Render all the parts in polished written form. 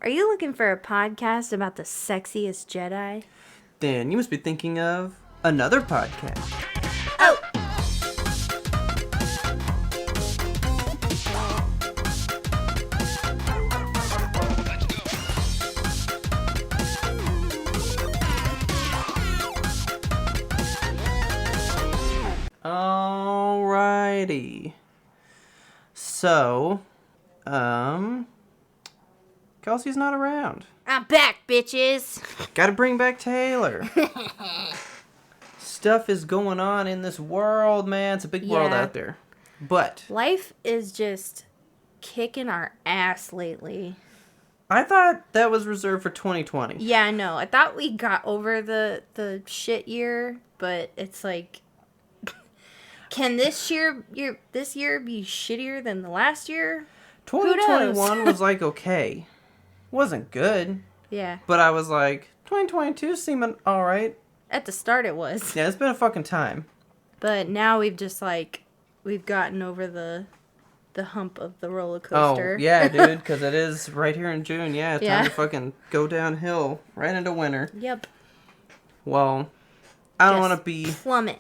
Are you looking for a podcast about the sexiest Jedi? Then you must be thinking of another podcast. Oh! Alrighty. So, Kelsey's not around. I'm back, bitches! Gotta bring back Taylor. Stuff is going on in this world, man. It's a big world out there. But life is just kicking our ass lately. I thought that was reserved for 2020. Yeah, I know. I thought we got over the shit year, but it's like, can this year be shittier than the last year? 2021 was like okay. Wasn't good. Yeah. But I was like, 2022 seeming alright. At the start it was. Yeah, it's been a fucking time. But now we've gotten over the hump of the roller coaster. Oh, yeah, dude, because it is right here in June. Yeah, it's time to fucking go downhill right into winter. Yep. Well, I don't want to be plummet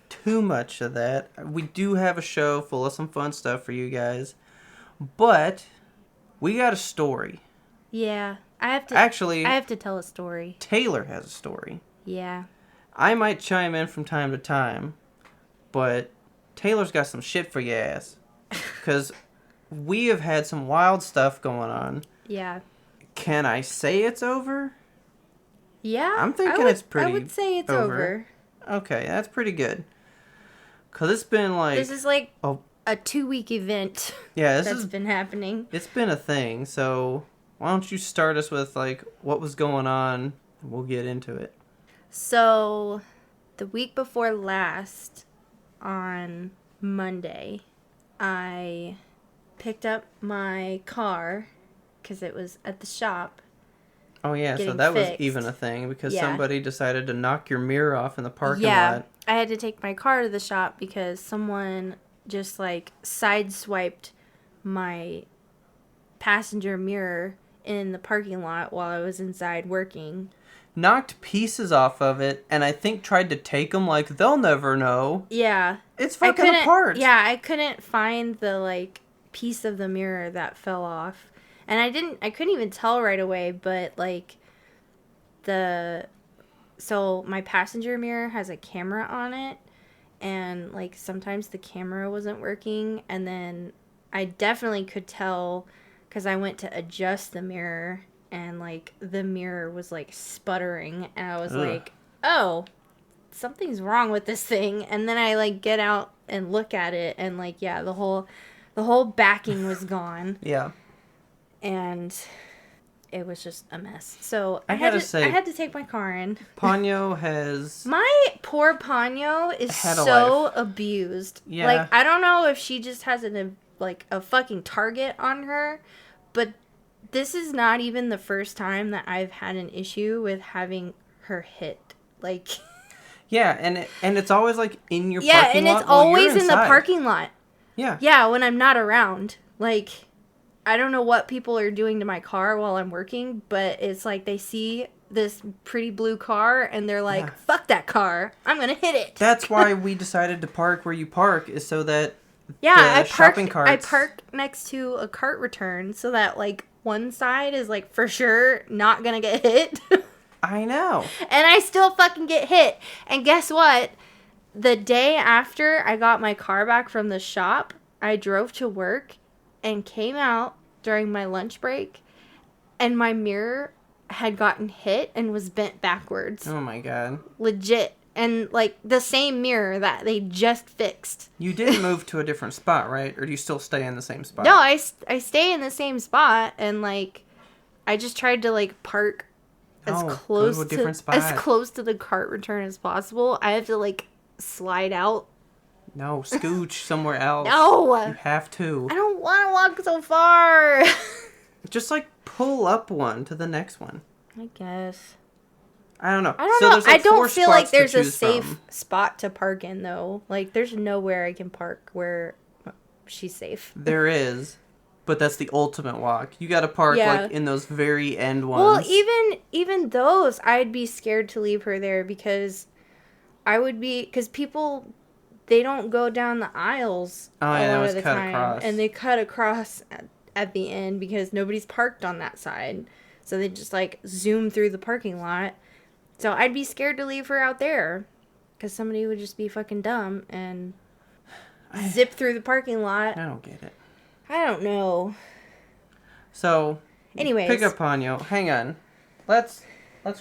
too much of that. We do have a show full of some fun stuff for you guys. But we got a story. Yeah. I have to tell a story. Taylor has a story. Yeah. I might chime in from time to time, but Taylor's got some shit for your ass. Because we have had some wild stuff going on. Yeah. Can I say it's over? Yeah. I'm thinking it's pretty I would say it's over. Okay, that's pretty good. Because it's been like... This is like a 2-week event that's been happening. It's been a thing, so why don't you start us with like what was going on, and we'll get into it. So, the week before last, on Monday, I picked up my car because it was at the shop. Oh yeah, so that was even a thing because somebody decided to knock your mirror off in the parking lot. Yeah, I had to take my car to the shop because someone just like sideswiped my passenger mirror in the parking lot while I was inside working. Knocked pieces off of it, and I think tried to take them like they'll never know. Yeah. It's fucking apart. Yeah, I couldn't find the like piece of the mirror that fell off. And I couldn't even tell right away, but like so my passenger mirror has a camera on it, and like sometimes the camera wasn't working, and then I definitely could tell because I went to adjust the mirror, and like the mirror was like sputtering, and I was like, oh, something's wrong with this thing. And then I like get out and look at it, and like, yeah, the whole backing was gone. Yeah. And it was just a mess. So I had to take my car in. Ponyo has... My poor Ponyo is so abused. Yeah. Like, I don't know if she just has a fucking target on her, but this is not even the first time that I've had an issue with having her hit. Like... Yeah, and it's always like in your parking lot. Yeah, and it's always in the parking lot. Yeah. Yeah, when I'm not around. Like... I don't know what people are doing to my car while I'm working, but it's like they see this pretty blue car and they're like, fuck that car. I'm going to hit it. That's why we decided to park where you park, is so that I park next to a cart return so that like one side is like for sure not going to get hit. I know. And I still fucking get hit. And guess what? The day after I got my car back from the shop, I drove to work and came out during my lunch break, and my mirror had gotten hit and was bent backwards. Oh my god. Legit. And, like, the same mirror that they just fixed. You didn't move to a different spot, right? Or do you still stay in the same spot? No, I stay in the same spot, and, like, I just tried to, like, park as close to the cart return as possible. I have to, like, slide out. No, scooch somewhere else. No! You have to. I don't want to walk so far. Just, like, pull up one to the next one. I guess. I don't know. I don't know. Like, I don't feel like there's a safe spot to park in, though. Like, there's nowhere I can park where she's safe. There is. But that's the ultimate walk. You gotta park, Yeah. like, in those very end Well, ones. even those, I'd be scared to leave her there because because people, they don't go down the aisles Oh, a yeah, it lot was of the cut time. across. And they cut across at the end because nobody's parked on that side. So they just, like, zoom through the parking lot. So I'd be scared to leave her out there because somebody would just be fucking dumb and zip through the parking lot. I don't get it. I don't know. So, Anyways. pick up on you. Hang on. Let's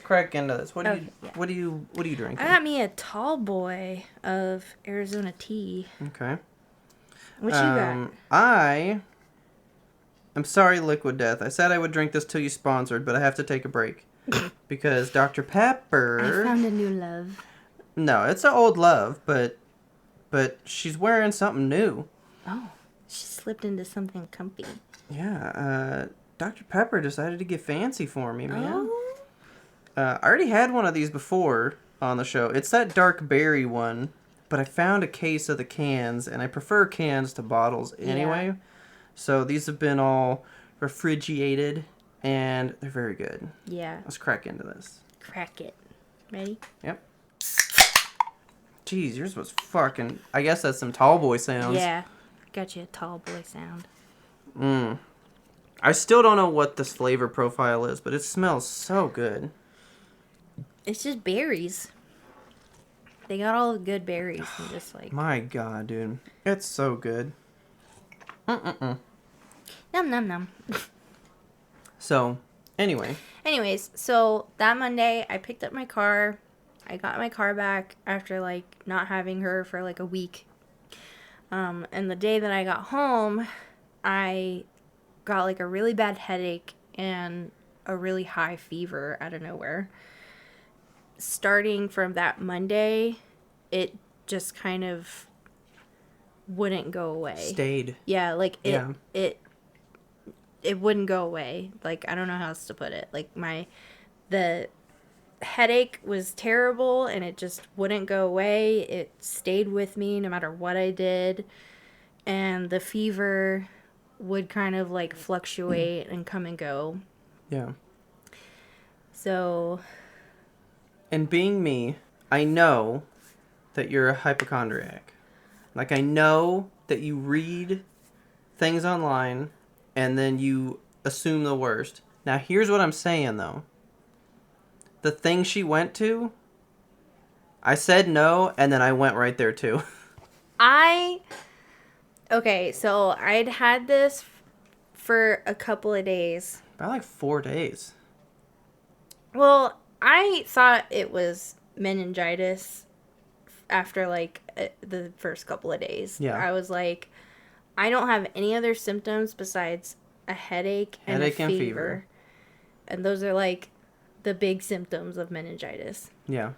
crack into this. What Okay, yeah. are you drinking? I got me a tall boy of Arizona tea. Okay. What you got? I'm sorry, Liquid Death. I said I would drink this till you sponsored, but I have to take a break. Because Dr. Pepper... I found a new love. No, it's an old love, but she's wearing something new. Oh, she slipped into something comfy. Yeah, Dr. Pepper decided to get fancy for me, man. Oh. I already had one of these before on the show. It's that dark berry one, but I found a case of the cans, and I prefer cans to bottles anyway. Yeah. So these have been all refrigerated, and they're very good. Yeah. Let's crack into this. Crack it. Ready? Yep. Jeez, yours was fucking... I guess that's some tall boy sounds. Yeah. Got you a tall boy sound. I still don't know what this flavor profile is, but it smells so good. It's just berries. They got all the good berries and just like... My God, dude. It's so good. Num num num. So, anyways, so that Monday I picked up my car. I got my car back after like not having her for like a week. And the day that I got home, I got like a really bad headache and a really high fever out of nowhere. Starting from that Monday, it just kind of wouldn't go away. Stayed. Yeah, like it wouldn't go away. Like, I don't know how else to put it. Like, the headache was terrible and it just wouldn't go away. It stayed with me no matter what I did. And the fever would kind of like fluctuate and come and go. Yeah. So. And being me, I know that you're a hypochondriac. Like, I know that you read things online and then you assume the worst. Now, here's what I'm saying, though. The thing she went to, I said no, and then I went right there, too. Okay, so I'd had this for a couple of days. About like 4 days. Well, I thought it was meningitis after like the first couple of days. Yeah. I was like, I don't have any other symptoms besides a headache and a fever. And those are like the big symptoms of meningitis. Yeah.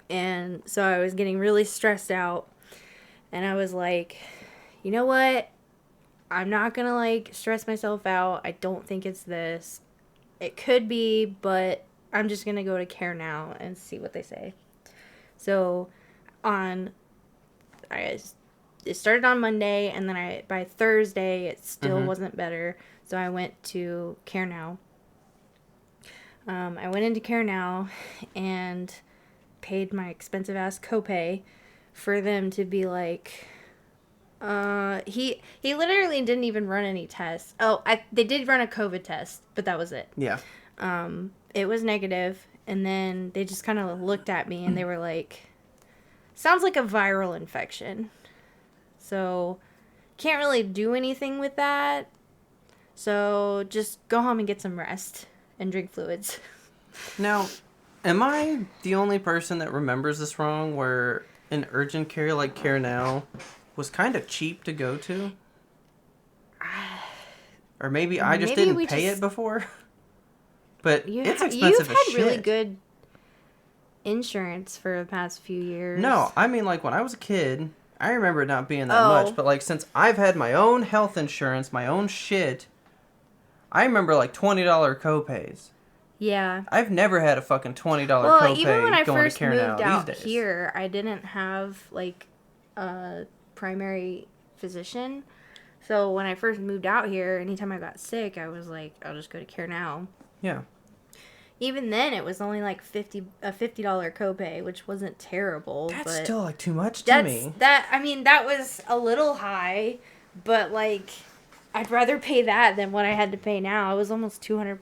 And so I was getting really stressed out. And I was like, you know what? I'm not going to like stress myself out. I don't think it's this. It could be, but I'm just going to go to Care Now and see what they say. So it started on Monday, and then by Thursday it still wasn't better. So I went to Care Now. I went into Care Now and paid my expensive ass copay for them to be like, he literally didn't even run any tests. Oh, they did run a COVID test, but that was it. Yeah. It was negative, and then they just kind of looked at me and they were like, sounds like a viral infection. So, can't really do anything with that. So, just go home and get some rest and drink fluids. Now, am I the only person that remembers this wrong, where an urgent care like Care Now was kind of cheap to go to? Or maybe I just didn't pay it before? But it's expensive as shit. You've had really good insurance for the past few years. No, I mean, like, when I was a kid, I remember it not being that much. But, like, since I've had my own health insurance, my own shit, I remember, like, $20 copays. Yeah. I've never had a fucking $20 well, copay even when I going first to Care moved Now out these days. here, I didn't have, like, a primary physician. So when I first moved out here, anytime I got sick, I was like, I'll just go to Care Now. Yeah. Even then, it was only like a $50 copay, which wasn't terrible. That's but still like too much to me. I mean, that was a little high, but like, I'd rather pay that than what I had to pay now. It was almost $200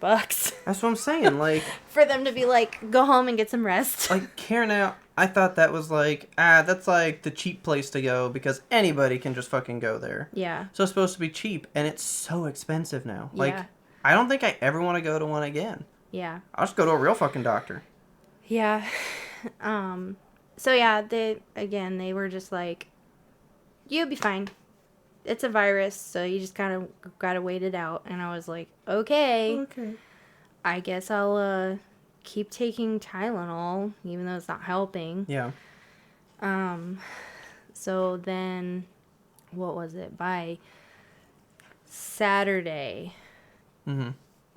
That's what I'm saying. Like, for them to be like, go home and get some rest. like Care Now, I thought that was like, that's like the cheap place to go because anybody can just fucking go there. Yeah. So it's supposed to be cheap, and it's so expensive now. Like, Yeah. I don't think I ever want to go to one again. Yeah. I'll just go to a real fucking doctor. Yeah. So yeah, they were just like, you'll be fine. It's a virus, so you just kind of gotta wait it out. And I was like, okay. Okay. I guess I'll keep taking Tylenol, even though it's not helping. Yeah. So then, what was it? By Saturday, Mm-hmm.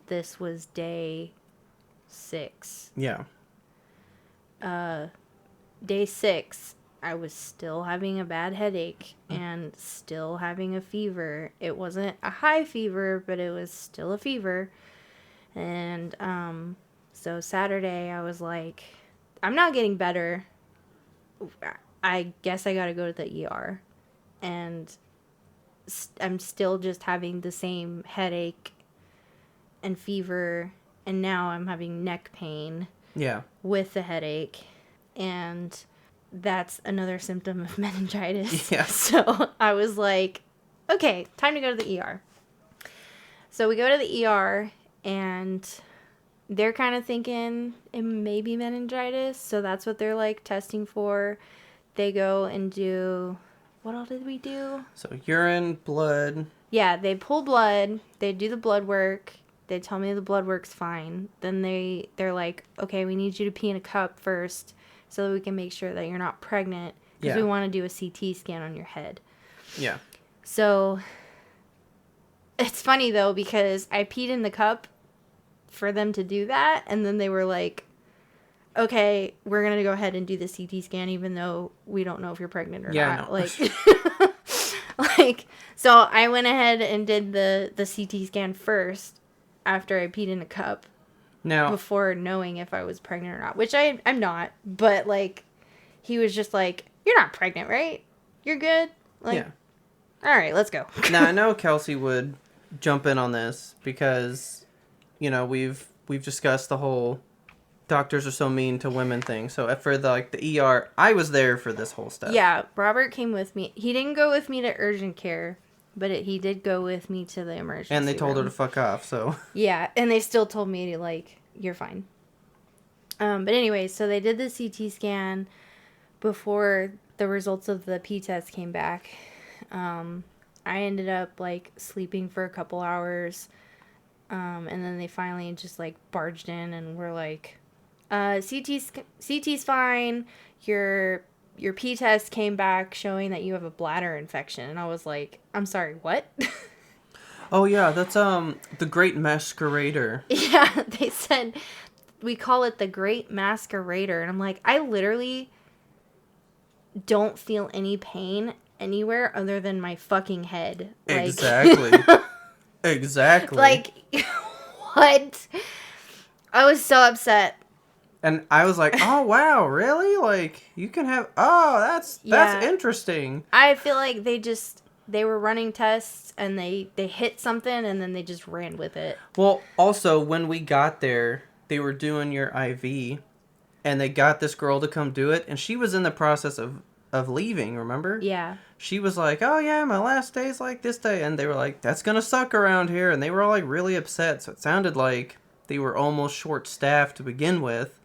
this was day 6. Yeah. Day 6, I was still having a bad headache and still having a fever. It wasn't a high fever, but it was still a fever. And so Saturday, I was like, I'm not getting better. I guess I gotta go to the ER. And I'm still just having the same headache and fever. And now I'm having neck pain. Yeah. With the headache. And that's another symptom of meningitis. Yeah. So I was like, okay, time to go to the ER. So we go to the ER, and they're kind of thinking it may be meningitis. So that's what they're like testing for. They go and do, what all did we do? So urine, blood. Yeah, they pull blood. They do the blood work. They tell me the blood work's fine. Then they're like, okay, we need you to pee in a cup first so that we can make sure that you're not pregnant because we want to do a CT scan on your head. Yeah. So it's funny, though, because I peed in the cup for them to do that, and then they were like, okay, we're going to go ahead and do the CT scan even though we don't know if you're pregnant or not. No. Like, so I went ahead and did the CT scan first after I peed in a cup. Now, before knowing if I was pregnant or not, which I'm not, but like, he was just like, you're not pregnant, right? You're good? Like, yeah. All right, let's go. Now, I know Kelsey would jump in on this because, you know, we've discussed the whole doctors are so mean to women thing. So for the ER, I was there for this whole stuff. Yeah, Robert came with me. He didn't go with me to urgent care, but he did go with me to the emergency And they told her room. to fuck off, so. Yeah, and they still told me to, like, you're fine. But anyway, so they did the CT scan before the results of the P test came back. I ended up, like, sleeping for a couple hours. And then they finally just, like, barged in and were like, CT's fine. Your P test came back showing that you have a bladder infection. And I was like, I'm sorry, what? Oh, yeah, that's, the Great Masquerader. Yeah, they said, we call it the Great Masquerader. And I'm like, I literally don't feel any pain anywhere other than my fucking head. Like, Exactly. Exactly. Like, what? I was so upset. And I was like, oh, wow, really? Like, you can have... Oh, that's interesting. I feel like they were running tests and they hit something and then they just ran with it. Well, also, when we got there, they were doing your IV, and they got this girl to come do it, and she was in the process of leaving, remember? Yeah. She was like, oh, yeah, my last day's like this day, and they were like, that's gonna suck around here, and they were all, like, really upset, so it sounded like they were almost short-staffed to begin with,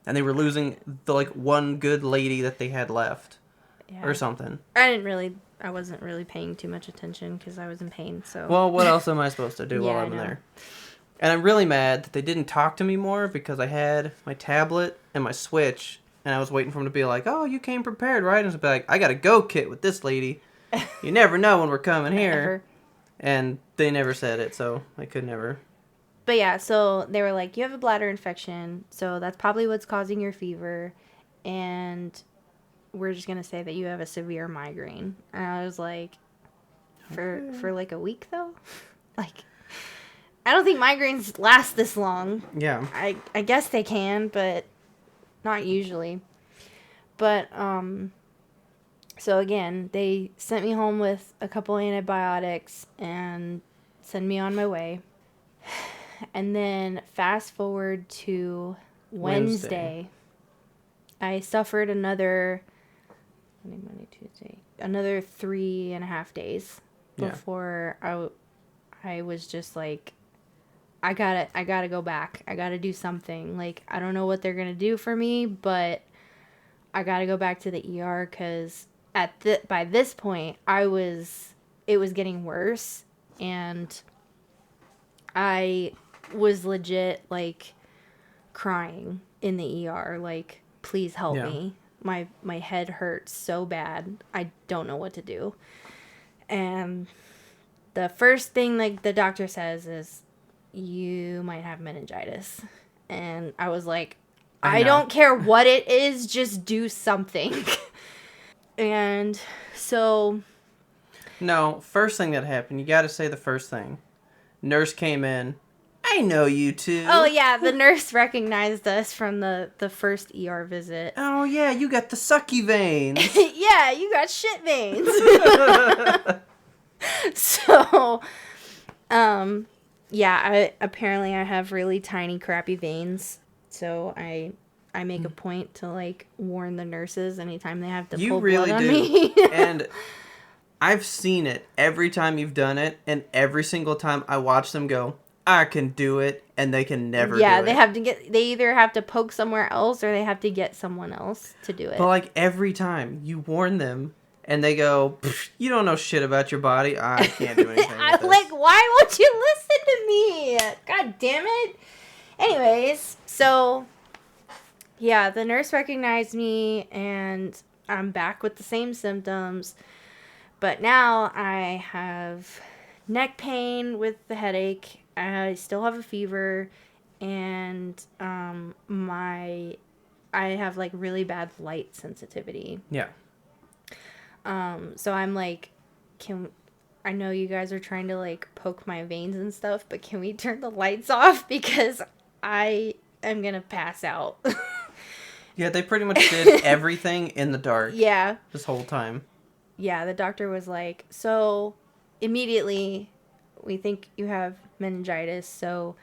and they were losing the, like, one good lady that they had left, or something. I wasn't really paying too much attention because I was in pain, so... Well, what else am I supposed to do while I I'm know. there? And I'm really mad that they didn't talk to me more because I had my tablet and my Switch, and I was waiting for them to be like, oh, you came prepared, right? And it's be like, I got a go kit with this lady. You never know when we're coming here. Ever. And they never said it, so I could never. But yeah, so they were like, you have a bladder infection, so that's probably what's causing your fever, and we're just going to say that you have a severe migraine. And I was like, for like a week though. Like, I don't think migraines last this long. Yeah. I guess they can, but not usually. But so again, they sent me home with a couple antibiotics and send me on my way. And then fast forward to Wednesday. I suffered another Monday, Tuesday, another 3.5 days before I was just like, I gotta go back. I gotta do something. Like, I don't know what they're gonna do for me, but I gotta go back to the ER because by this point it was getting worse, and I was legit like crying in the ER, like, please help me. My head hurts so bad. I don't know what to do. And the first thing like the doctor says is, you might have meningitis. And I was like, I don't care what it is, just do something. And so... No, first thing that happened, you gotta say the first thing. Nurse came in. I know you two. Oh, yeah, the nurse recognized us from the first ER visit. Oh, yeah, you got the sucky veins. Yeah, you got shit veins. So, yeah, apparently I have really tiny, crappy veins. So I make a point to, like, warn the nurses anytime they have to pull blood on me. And I've seen it every time you've done it, and every single time I watch them go, I can do it, and they can never do it. Yeah, they either have to poke somewhere else or they have to get someone else to do it. But, like, every time you warn them, and they go, you don't know shit about your body, I can't do anything with this. Like, why won't you listen to me? God damn it. Anyways, so, yeah, the nurse recognized me, and I'm back with the same symptoms. But now I have neck pain with the headache. I still have a fever, and I have, like, really bad light sensitivity. Yeah. So I'm like, I know you guys are trying to, like, poke my veins and stuff, but can we turn the lights off? Because I am gonna pass out. Yeah, they pretty much did everything in the dark. Yeah. This whole time. Yeah, the doctor was like, so immediately we think you have meningitis, so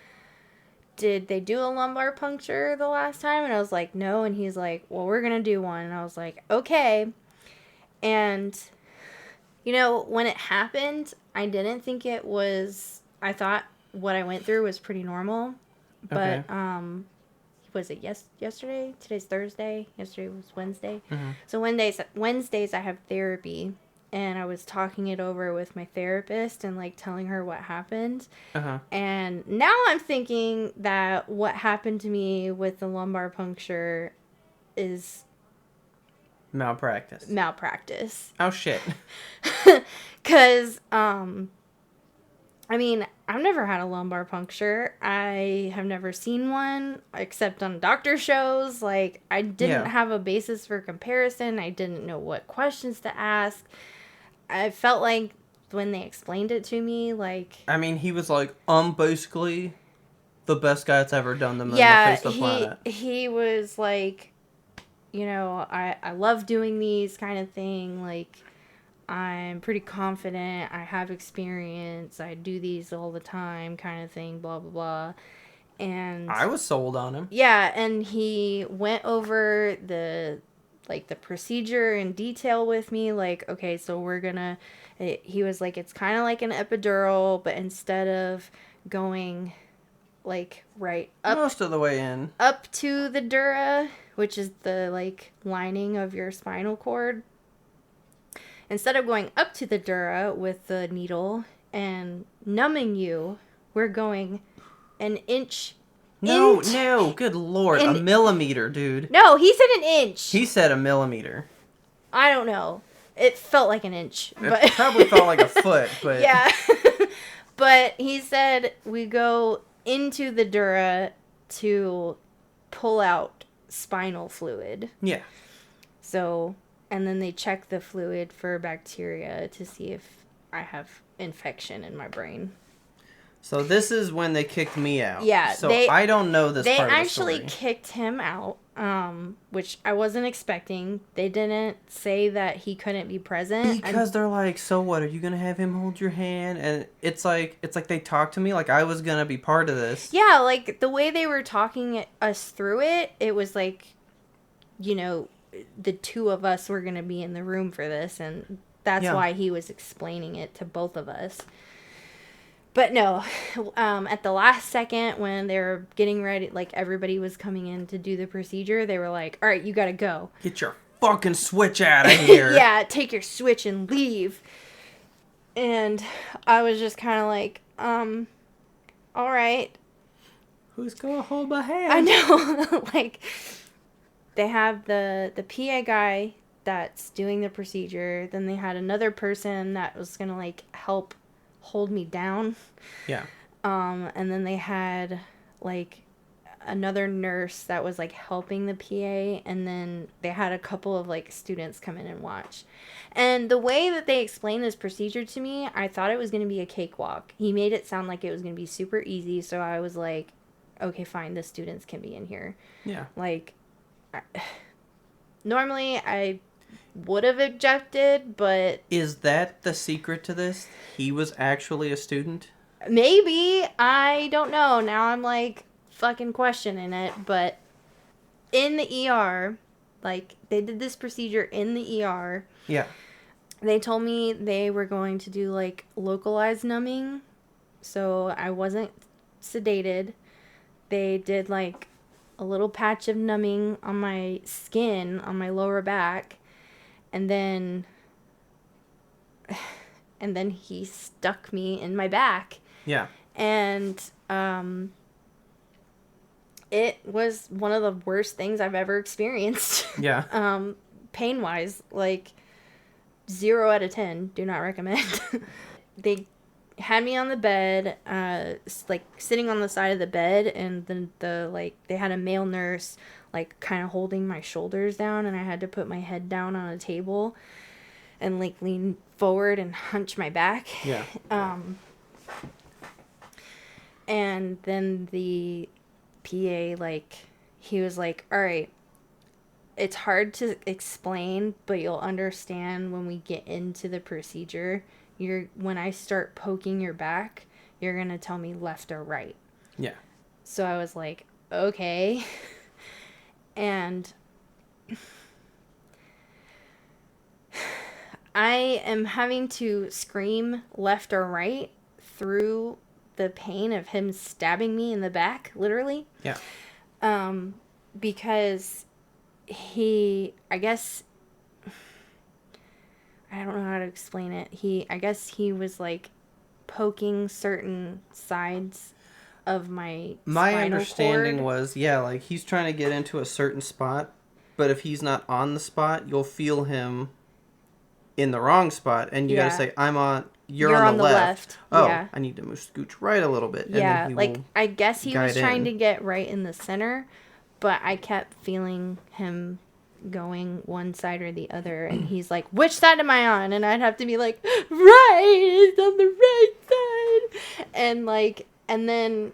did they do a lumbar puncture the last time? And I was like, no. And he's like, well, we're gonna do one. And I was like, okay. And, you know, when it happened, I didn't think it was, I thought what I went through was pretty normal. But, Okay. Was it yesterday? Today's Thursday. Yesterday was Wednesday. Mm-hmm. So Wednesdays I have therapy, and I was talking it over with my therapist and, like, telling her what happened. Uh-huh. And now I'm thinking that what happened to me with the lumbar puncture is malpractice. Oh, shit. Because, I mean, I've never had a lumbar puncture. I have never seen one except on doctor shows. Like, I didn't have a basis for comparison. I didn't know what questions to ask. I felt like when they explained it to me, like... I mean, he was like, basically the best guy that's ever done them on the face of the planet. He was like, you know, I love doing these kind of thing. Like, I'm pretty confident. I have experience. I do these all the time kind of thing, blah, blah, blah. And I was sold on him. Yeah, and he went over the procedure in detail with me. Like, okay, so he was like, it's kind of like an epidural, but instead of going, like, right up... Most of the way in. Up to the dura, which is the, like, lining of your spinal cord. Instead of going up to the dura with the needle and numbing you, we're going an inch. No, good lord. A millimeter, dude. No, he said an inch. He said a millimeter. I don't know. It felt like an inch. It probably felt like a foot, but... Yeah. But he said we go into the dura to pull out spinal fluid. Yeah. So... And then they check the fluid for bacteria to see if I have infection in my brain. So this is when they kicked me out. Yeah, So I don't know this part of the story. They actually kicked him out, which I wasn't expecting. They didn't say that he couldn't be present. Because they're like, so what? Are you going to have him hold your hand? And it's like they talked to me like I was going to be part of this. Yeah, like the way they were talking us through it, it was like, you know, the two of us were going to be in the room for this. And that's why he was explaining it to both of us. But no, at the last second when they were getting ready, like everybody was coming in to do the procedure, they were like, all right, you got to go. Get your fucking switch out of here. Yeah, take your switch and leave. And I was just kind of like, all right. Who's going to hold my hand? I know. Like, they have the PA guy that's doing the procedure. Then they had another person that was going to, like, help hold me down. Yeah. And then they had like another nurse that was like helping the PA, and then they had a couple of like students come in and watch. And the way that they explained this procedure to me, I thought it was going to be a cakewalk. He made it sound like it was going to be super easy, so I was like, okay, fine, the students can be in here. Yeah. Like normally I would have objected, but... Is that the secret to this? He was actually a student? Maybe. I don't know. Now I'm, like, fucking questioning it. But in the ER, like, they did this procedure in the ER. Yeah. They told me they were going to do, like, localized numbing. So I wasn't sedated. They did, like, a little patch of numbing on my skin, on my lower back. And then he stuck me in my back. Yeah. And it was one of the worst things I've ever experienced. Yeah. Pain-wise, like 0 out of 10. Do not recommend. They had me on the bed, like sitting on the side of the bed, and then they had a male nurse like kind of holding my shoulders down, and I had to put my head down on a table and like lean forward and hunch my back. Yeah. And then the PA, like, he was like, all right, it's hard to explain, but you'll understand when we get into the procedure. When I start poking your back, you're going to tell me left or right. Yeah. So I was like, okay. And I am having to scream left or right through the pain of him stabbing me in the back, literally. Yeah. Because I guess, I don't know how to explain it. I guess he was like poking certain sides of my understanding cord. was, like he's trying to get into a certain spot, but if he's not on the spot, you'll feel him in the wrong spot, and you gotta say, you're on the left. Oh, yeah. I need to scooch right a little bit. Yeah, and like I guess he was trying to get right in the center, but I kept feeling him going one side or the other, and he's like, which side am I on? And I'd have to be like, right, it's on the right side. And then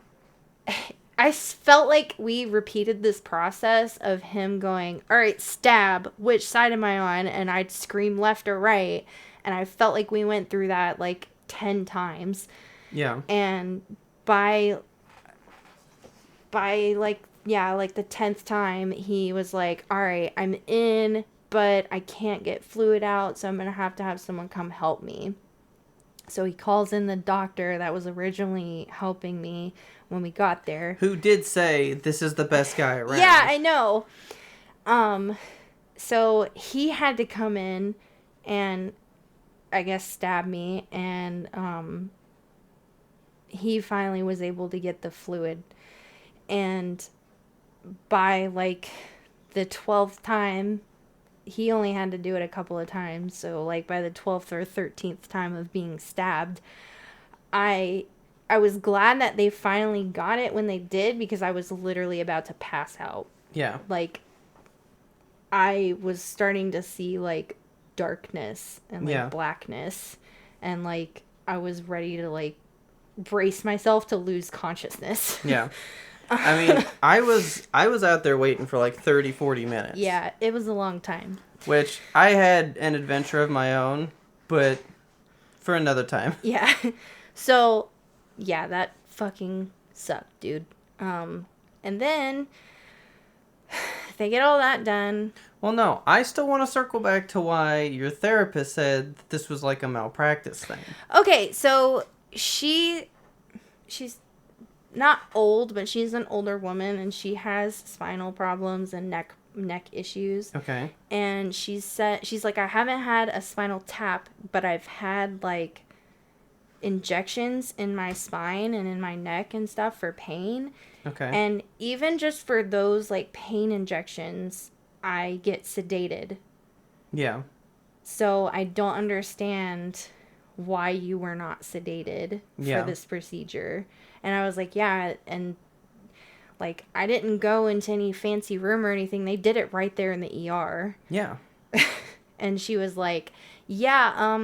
I felt like we repeated this process of him going, all right, stab, which side am I on? And I'd scream left or right. And I felt like we went through that like 10 times. Yeah. And by like the 10th time, he was like, all right, I'm in, but I can't get fluid out, so I'm going to have someone come help me. So he calls in the doctor that was originally helping me when we got there. Who did say, this is the best guy around. Yeah, I know. So he had to come in and, I guess, stab me, and he finally was able to get the fluid. And by, like, the 12th time, he only had to do it a couple of times. So, like, by the 12th or 13th time of being stabbed, I was glad that they finally got it when they did, because I was literally about to pass out. Yeah. Like, I was starting to see, like, darkness and, like, blackness. And, like, I was ready to like brace myself to lose consciousness. Yeah. I mean, I was out there waiting for like 30, 40 minutes. Yeah, it was a long time. Which I had an adventure of my own, but for another time. Yeah. So, yeah, that fucking sucked, dude. And then they get all that done. Well, no, I still want to circle back to why your therapist said that this was like a malpractice thing. Okay, so she's not old, but she's an older woman, and she has spinal problems and neck issues. Okay. And she's like, I haven't had a spinal tap, but I've had like injections in my spine and in my neck and stuff for pain. Okay. And even just for those like pain injections, I get sedated. Yeah. So I don't understand why you were not sedated for this procedure. And I was like, yeah, and like I didn't go into any fancy room or anything. They did it right there in the ER. Yeah. And she was like, yeah,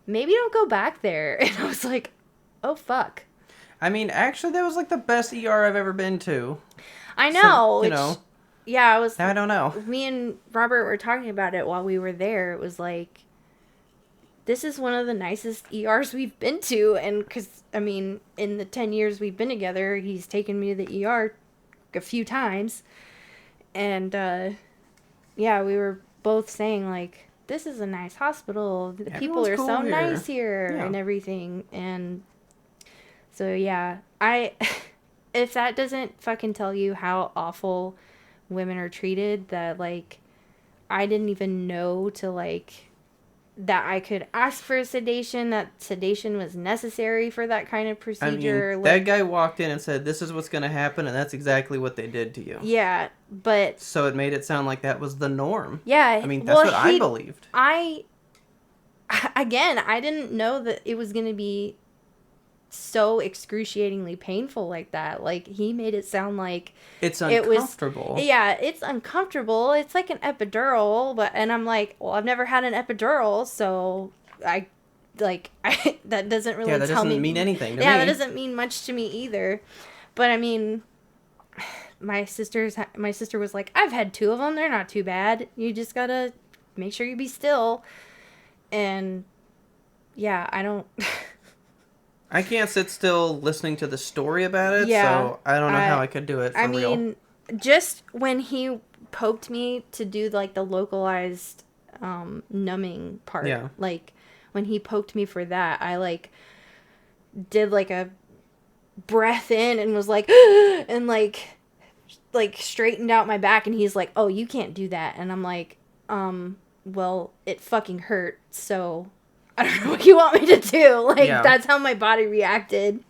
maybe don't go back there. And I was like, oh fuck. I mean, actually that was like the best ER I've ever been to. I know. So, you know. Yeah, I was. I don't know. Me and Robert were talking about it while we were there. It was like, this is one of the nicest ERs we've been to. And because, I mean, in the 10 years we've been together, he's taken me to the ER a few times. And, yeah, we were both saying, like, this is a nice hospital. The people are so nice here and everything. And so, yeah, if that doesn't fucking tell you how awful women are treated, that like I didn't even know to like that I could ask for sedation, that sedation was necessary for that kind of procedure. I mean, like, that guy walked in and said, this is what's going to happen, and that's exactly what they did to you. Yeah, but so it made it sound like that was the norm. Yeah. I mean, that's what I believed. I didn't know that it was going to be so excruciatingly painful like that. Like, he made it sound like it's uncomfortable. It's uncomfortable. It's like an epidural, and I'm like, well, I've never had an epidural, so that doesn't really that doesn't mean anything to me. That doesn't mean much to me either. But I mean, my sister was like, I've had 2 of them. They're not too bad. You just gotta make sure you be still. And yeah, I can't sit still listening to the story about it, so I don't know how I could do it for real. I mean, just when he poked me to do, like, the localized numbing part, like, when he poked me for that, I, like, did, like, a breath in and was like, and, like, straightened out my back, and he's like, oh, you can't do that. And I'm like, well, it fucking hurt, so I don't know what you want me to do. Like, that's how my body reacted.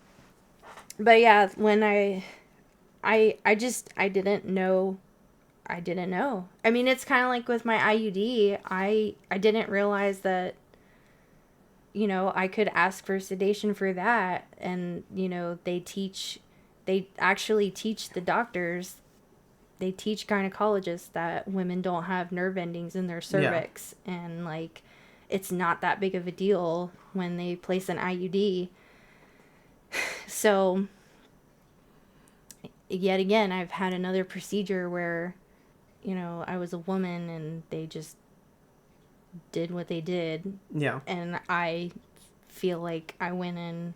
But yeah, when I didn't know. I didn't know. I mean, it's kind of like with my IUD. I didn't realize that, you know, I could ask for sedation for that. And, you know, they actually teach the doctors, they teach gynecologists that women don't have nerve endings in their cervix. Yeah. And, like, it's not that big of a deal when they place an IUD. So, yet again, I've had another procedure where, you know, I was a woman and they just did what they did. Yeah. And I feel like I went in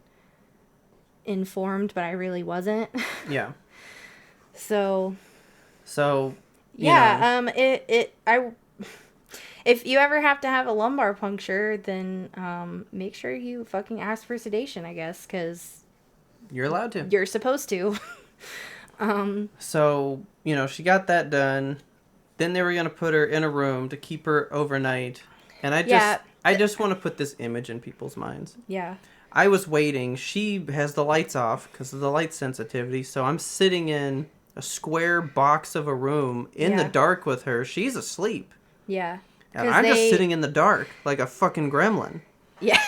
informed, but I really wasn't. Yeah. So, yeah, if you ever have to have a lumbar puncture, then make sure you fucking ask for sedation, I guess, because you're allowed to. You're supposed to. So, you know, she got that done. Then they were going to put her in a room to keep her overnight. And I just want to put this image in people's minds. Yeah. I was waiting. She has the lights off because of the light sensitivity. So I'm sitting in a square box of a room in the dark with her. She's asleep. Yeah. And I'm just sitting in the dark like a fucking gremlin. Yeah.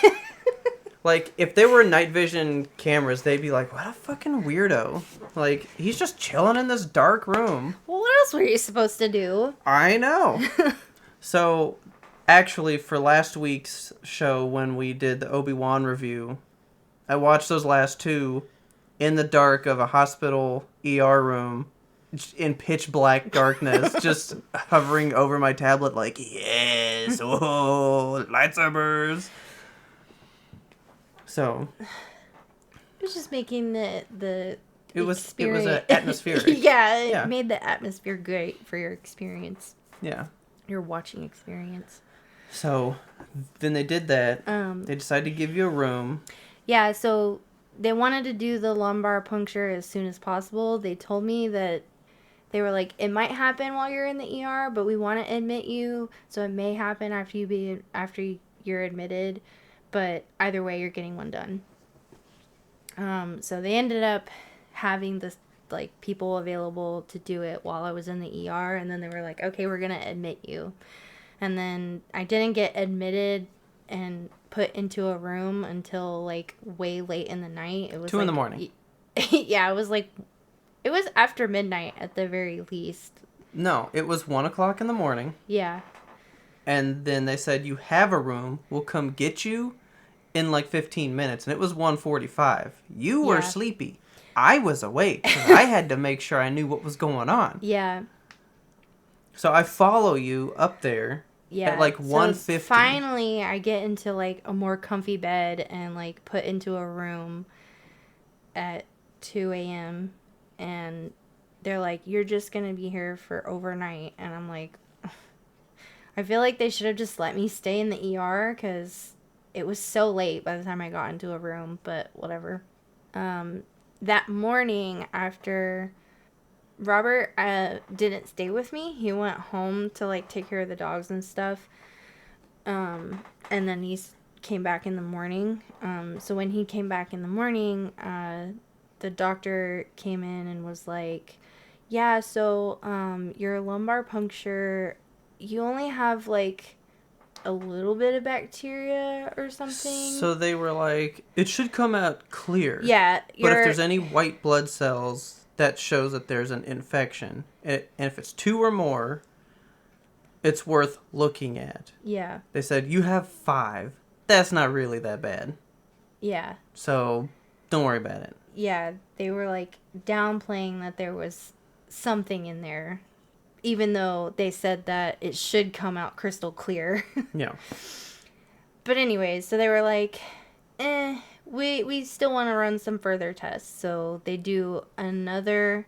Like, if there were night vision cameras, they'd be like, what a fucking weirdo. Like, he's just chilling in this dark room. Well, what else were you supposed to do? I know. So, Actually, for last week's show when we did the Obi-Wan review, I watched those last two in the dark of a hospital ER room in pitch black darkness, just hovering over my tablet like, yes, oh, lightsabers. So It was just making the it was experience. atmospheric. Yeah, it Yeah. made the atmosphere great for your experience, Yeah. your watching experience. So then they did that. They decided to give you a room. Yeah, so they wanted to do the lumbar puncture as soon as possible. They told me that they were like, it might happen while you're in the ER, but we want to admit you, so it may happen after you're admitted, but either way, you're getting one done. So they ended up having this like people available to do it while I was in the ER, and then they were like, okay, we're gonna admit you. And then I didn't get admitted and put into a room until like way late in the night. It was 2 in like, the morning. Yeah, it was after midnight at the very least. No, it was 1 o'clock in the morning. Yeah. And then they said, you have a room. We'll come get you in like 15 minutes. And it was 1:45. You were Yeah. sleepy. I was awake. 'Cause I had to make sure I knew what was going on. Yeah. So I follow you up there Yeah. at like 1:50. Finally, I get into like a more comfy bed and like put into a room at 2 a.m. And they're like, you're just going to be here for overnight. And I'm like, I feel like they should have just let me stay in the ER because it was so late by the time I got into a room, but whatever. That morning after Robert didn't stay with me, he went home to like take care of the dogs and stuff. And then he came back in the morning. So when he came back in the morning, the doctor came in and was like, yeah, so your lumbar puncture, you only have like a little bit of bacteria or something. So they were like, it should come out clear. Yeah. But if there's any white blood cells, that shows that there's an infection. And if it's 2 or more, it's worth looking at. Yeah. They said, you have 5. That's not really that bad. Yeah. So don't worry about it. Yeah. They were like downplaying that there was something in there, even though they said that it should come out crystal clear. Yeah. But anyways, so they were like, we still want to run some further tests. So they do another,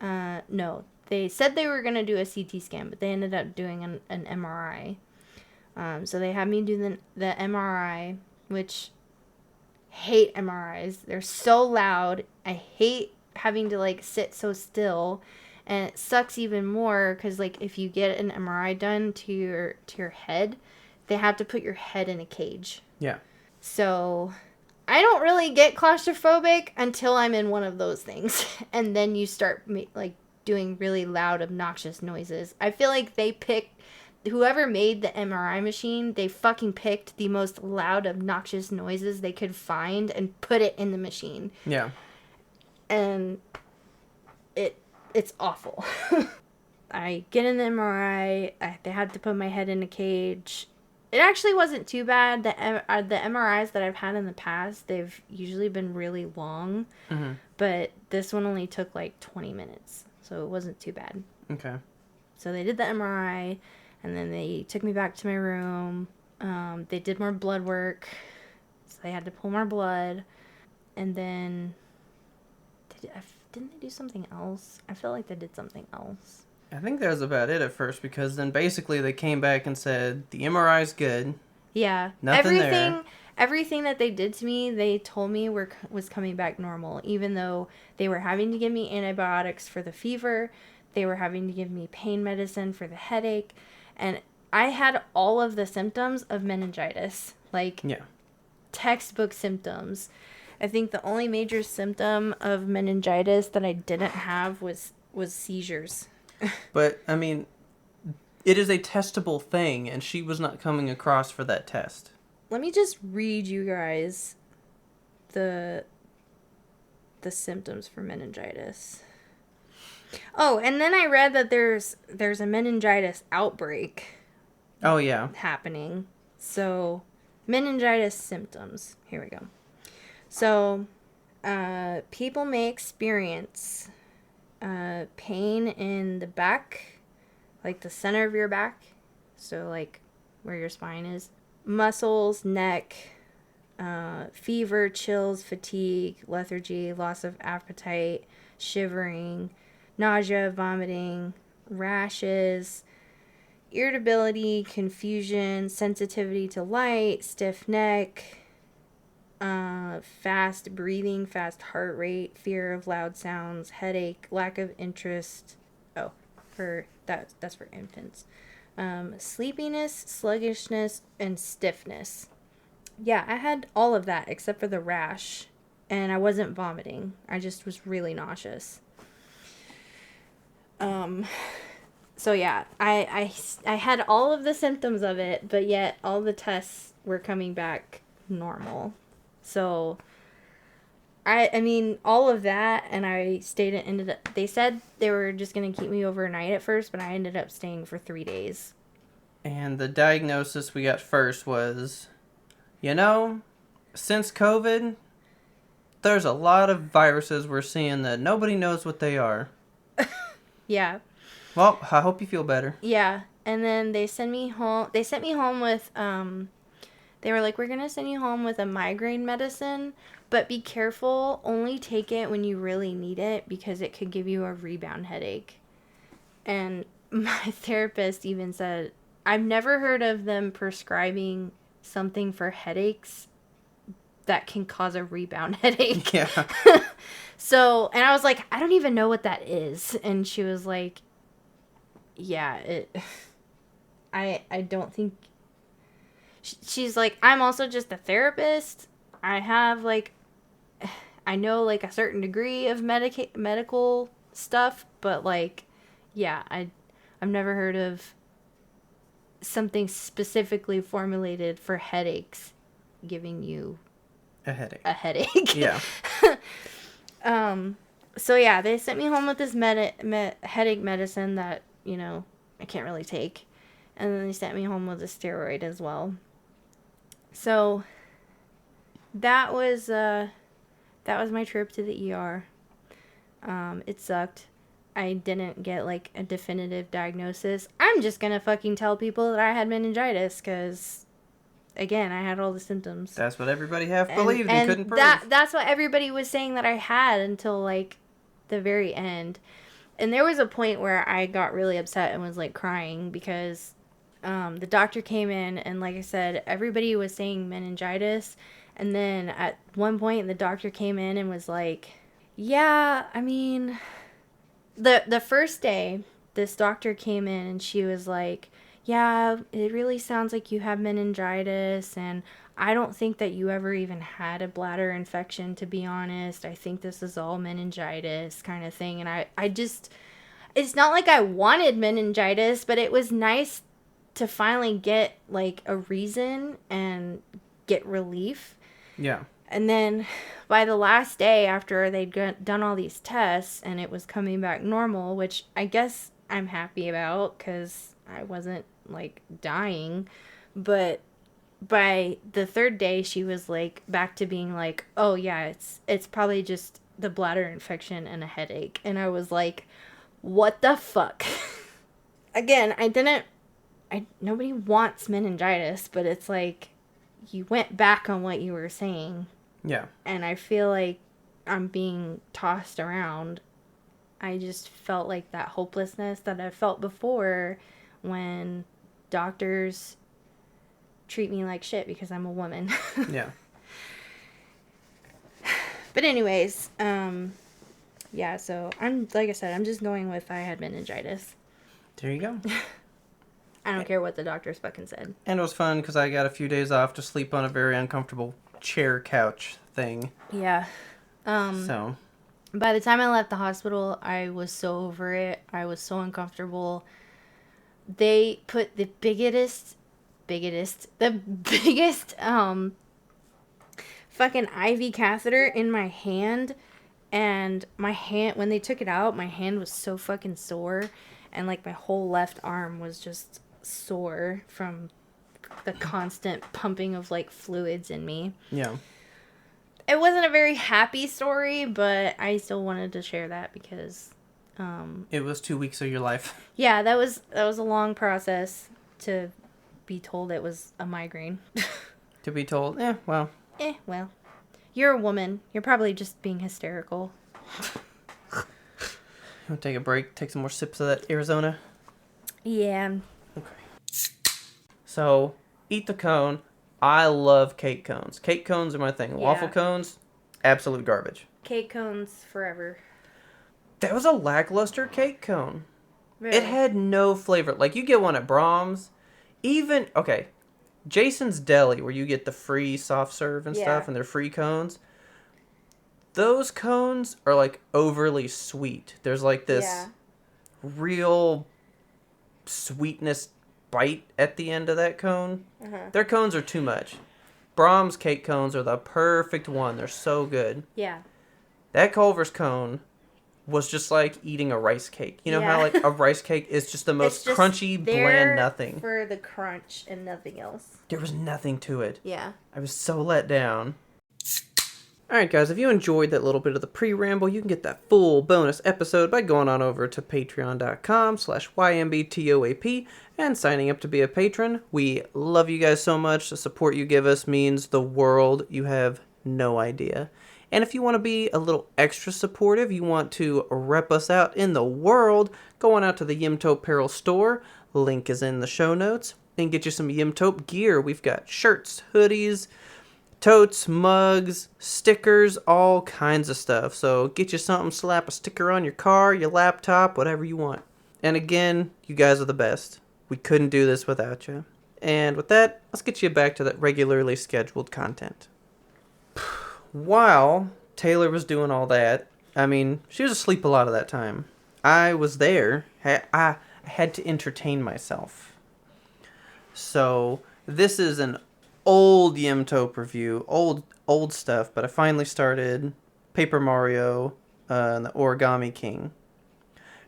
no, they said they were going to do a CT scan, but they ended up doing an MRI. So they had me do the MRI, which hate MRIs. They're so loud. I hate having to like sit so still. And it sucks even more because like if you get an MRI done to your head, they have to put your head in a cage. Yeah. So I don't really get claustrophobic until I'm in one of those things. And then you start like doing really loud, obnoxious noises. I feel like whoever made the MRI machine, they fucking picked the most loud, obnoxious noises they could find and put it in the machine. Yeah. And it's awful. I get in the MRI. They had to put my head in a cage. It actually wasn't too bad. The MRIs that I've had in the past, they've usually been really long. Mm-hmm. But this one only took like 20 minutes. So it wasn't too bad. Okay. So they did the MRI. And then they took me back to my room. They did more blood work. So they had to pull more blood. And then didn't they do something else? I feel like they did something else. I think that was about it at first because then basically they came back and said, the MRI's good. Yeah. Nothing there. Everything that they did to me, they told me was coming back normal. Even though they were having to give me antibiotics for the fever. They were having to give me pain medicine for the headache. And I had all of the symptoms of meningitis. Like, yeah, textbook symptoms. I think the only major symptom of meningitis that I didn't have was seizures. But, I mean, it is a testable thing, and she was not coming across for that test. Let me just read you guys the symptoms for meningitis. Oh, and then I read that there's a meningitis outbreak Oh, yeah. happening. So, meningitis symptoms. Here we go. So, people may experience pain in the back, like the center of your back. So, like where your spine is. Muscles, neck, fever, chills, fatigue, lethargy, loss of appetite, shivering, nausea, vomiting, rashes, irritability, confusion, sensitivity to light, stiff neck, fast breathing, fast heart rate, fear of loud sounds, headache, lack of interest. Oh, that's for infants. Sleepiness, sluggishness, and stiffness. Yeah, I had all of that except for the rash, and I wasn't vomiting. I just was really nauseous. So yeah, I had all of the symptoms of it, but yet all the tests were coming back normal. So I mean all of that, and ended up. They said they were just gonna keep me overnight at first, but I ended up staying for 3 days. And the diagnosis we got first was, since COVID, there's a lot of viruses we're seeing that nobody knows what they are. Yeah. Well, I hope you feel better. Yeah, and then they sent me home. They sent me home with they were like, we're gonna send you home with a migraine medicine, but be careful. Only take it when you really need it because it could give you a rebound headache. And my therapist even said, I've never heard of them prescribing something for headaches that can cause a rebound headache. Yeah. So, and I was like, I don't even know what that is. And she was like, yeah, I don't think, she's like, I'm also just a therapist. I have like, I know like a certain degree of medical stuff, but like, yeah, I've never heard of something specifically formulated for headaches giving you A headache. a headache. Yeah. So yeah, they sent me home with this headache medicine that, I can't really take. And then they sent me home with a steroid as well. So that was my trip to the ER. It sucked. I didn't get like a definitive diagnosis. I'm just gonna fucking tell people that I had meningitis because, again, I had all the symptoms. That's what everybody half believed and couldn't prove. That's what everybody was saying that I had until like the very end. And there was a point where I got really upset and was like crying because the doctor came in and, like I said, everybody was saying meningitis. And then at one point the doctor came in and was like, yeah, I mean, the first day this doctor came in and she was like, yeah, it really sounds like you have meningitis, and I don't think that you ever even had a bladder infection, to be honest. I think this is all meningitis kind of thing. And I just, it's not like I wanted meningitis, but it was nice to finally get like a reason and get relief. Yeah. And then by the last day after they'd done all these tests and it was coming back normal, which I guess I'm happy about because I wasn't like dying, but by the third day she was like back to being like, oh yeah, it's probably just the bladder infection and a headache. And I was like, what the fuck? Again, nobody wants meningitis, but it's like you went back on what you were saying. Yeah. And I feel like I'm being tossed around. I just felt like that hopelessness that I felt before when doctors treat me like shit because I'm a woman. Yeah. But anyways, yeah, so like I said, I'm just going with I had meningitis. There you go. I don't care what the doctors fucking said. And it was fun because I got a few days off to sleep on a very uncomfortable chair couch thing. Yeah. So. By the time I left the hospital, I was so over it. I was so uncomfortable. They put the biggest fucking IV catheter in my hand, and my hand, when they took it out, my hand was so fucking sore, and like my whole left arm was just sore from the constant pumping of like fluids in me. Yeah. It wasn't a very happy story, but I still wanted to share that because it was 2 weeks of your life. Yeah, that was a long process to be told it was a migraine. To be told, well. Well. You're a woman. You're probably just being hysterical. You want to take a break? Take some more sips of that Arizona? Yeah. Okay. So, eat the cone. I love cake cones. Cake cones are my thing. Yeah. Waffle cones, absolute garbage. Cake cones forever. That was a lackluster cake cone. Really? It had no flavor. Like, you get one at Brahms. Even, okay, Jason's Deli, where you get the free soft serve and stuff, and they're free cones. Those cones are, like, overly sweet. There's, like, this real sweetness bite at the end of that cone. Their cones are too much. Brahms cake cones are the perfect one. They're so good. Yeah. That Culver's cone was just like eating a rice cake. You know how like a rice cake is just the most crunchy, bland nothing. For the crunch and nothing else. There was nothing to it. Yeah. I was so let down. Alright guys, if you enjoyed that little bit of the pre-ramble, you can get that full bonus episode by going on over to patreon.com/YMBTOAP and signing up to be a patron. We love you guys so much. The support you give us means the world. You have no idea. And if you want to be a little extra supportive, you want to rep us out in the world, go on out to the Yimtope Apparel store. Link is in the show notes. And get you some Yimtope gear. We've got shirts, hoodies, totes, mugs, stickers, all kinds of stuff. So get you something, slap a sticker on your car, your laptop, whatever you want. And again, you guys are the best. We couldn't do this without you. And with that, let's get you back to that regularly scheduled content. While Taylor was doing all that, I mean, she was asleep a lot of that time. I was there. I had to entertain myself. So, this is an old Yimtope review. Old stuff, but I finally started Paper Mario and the Origami King.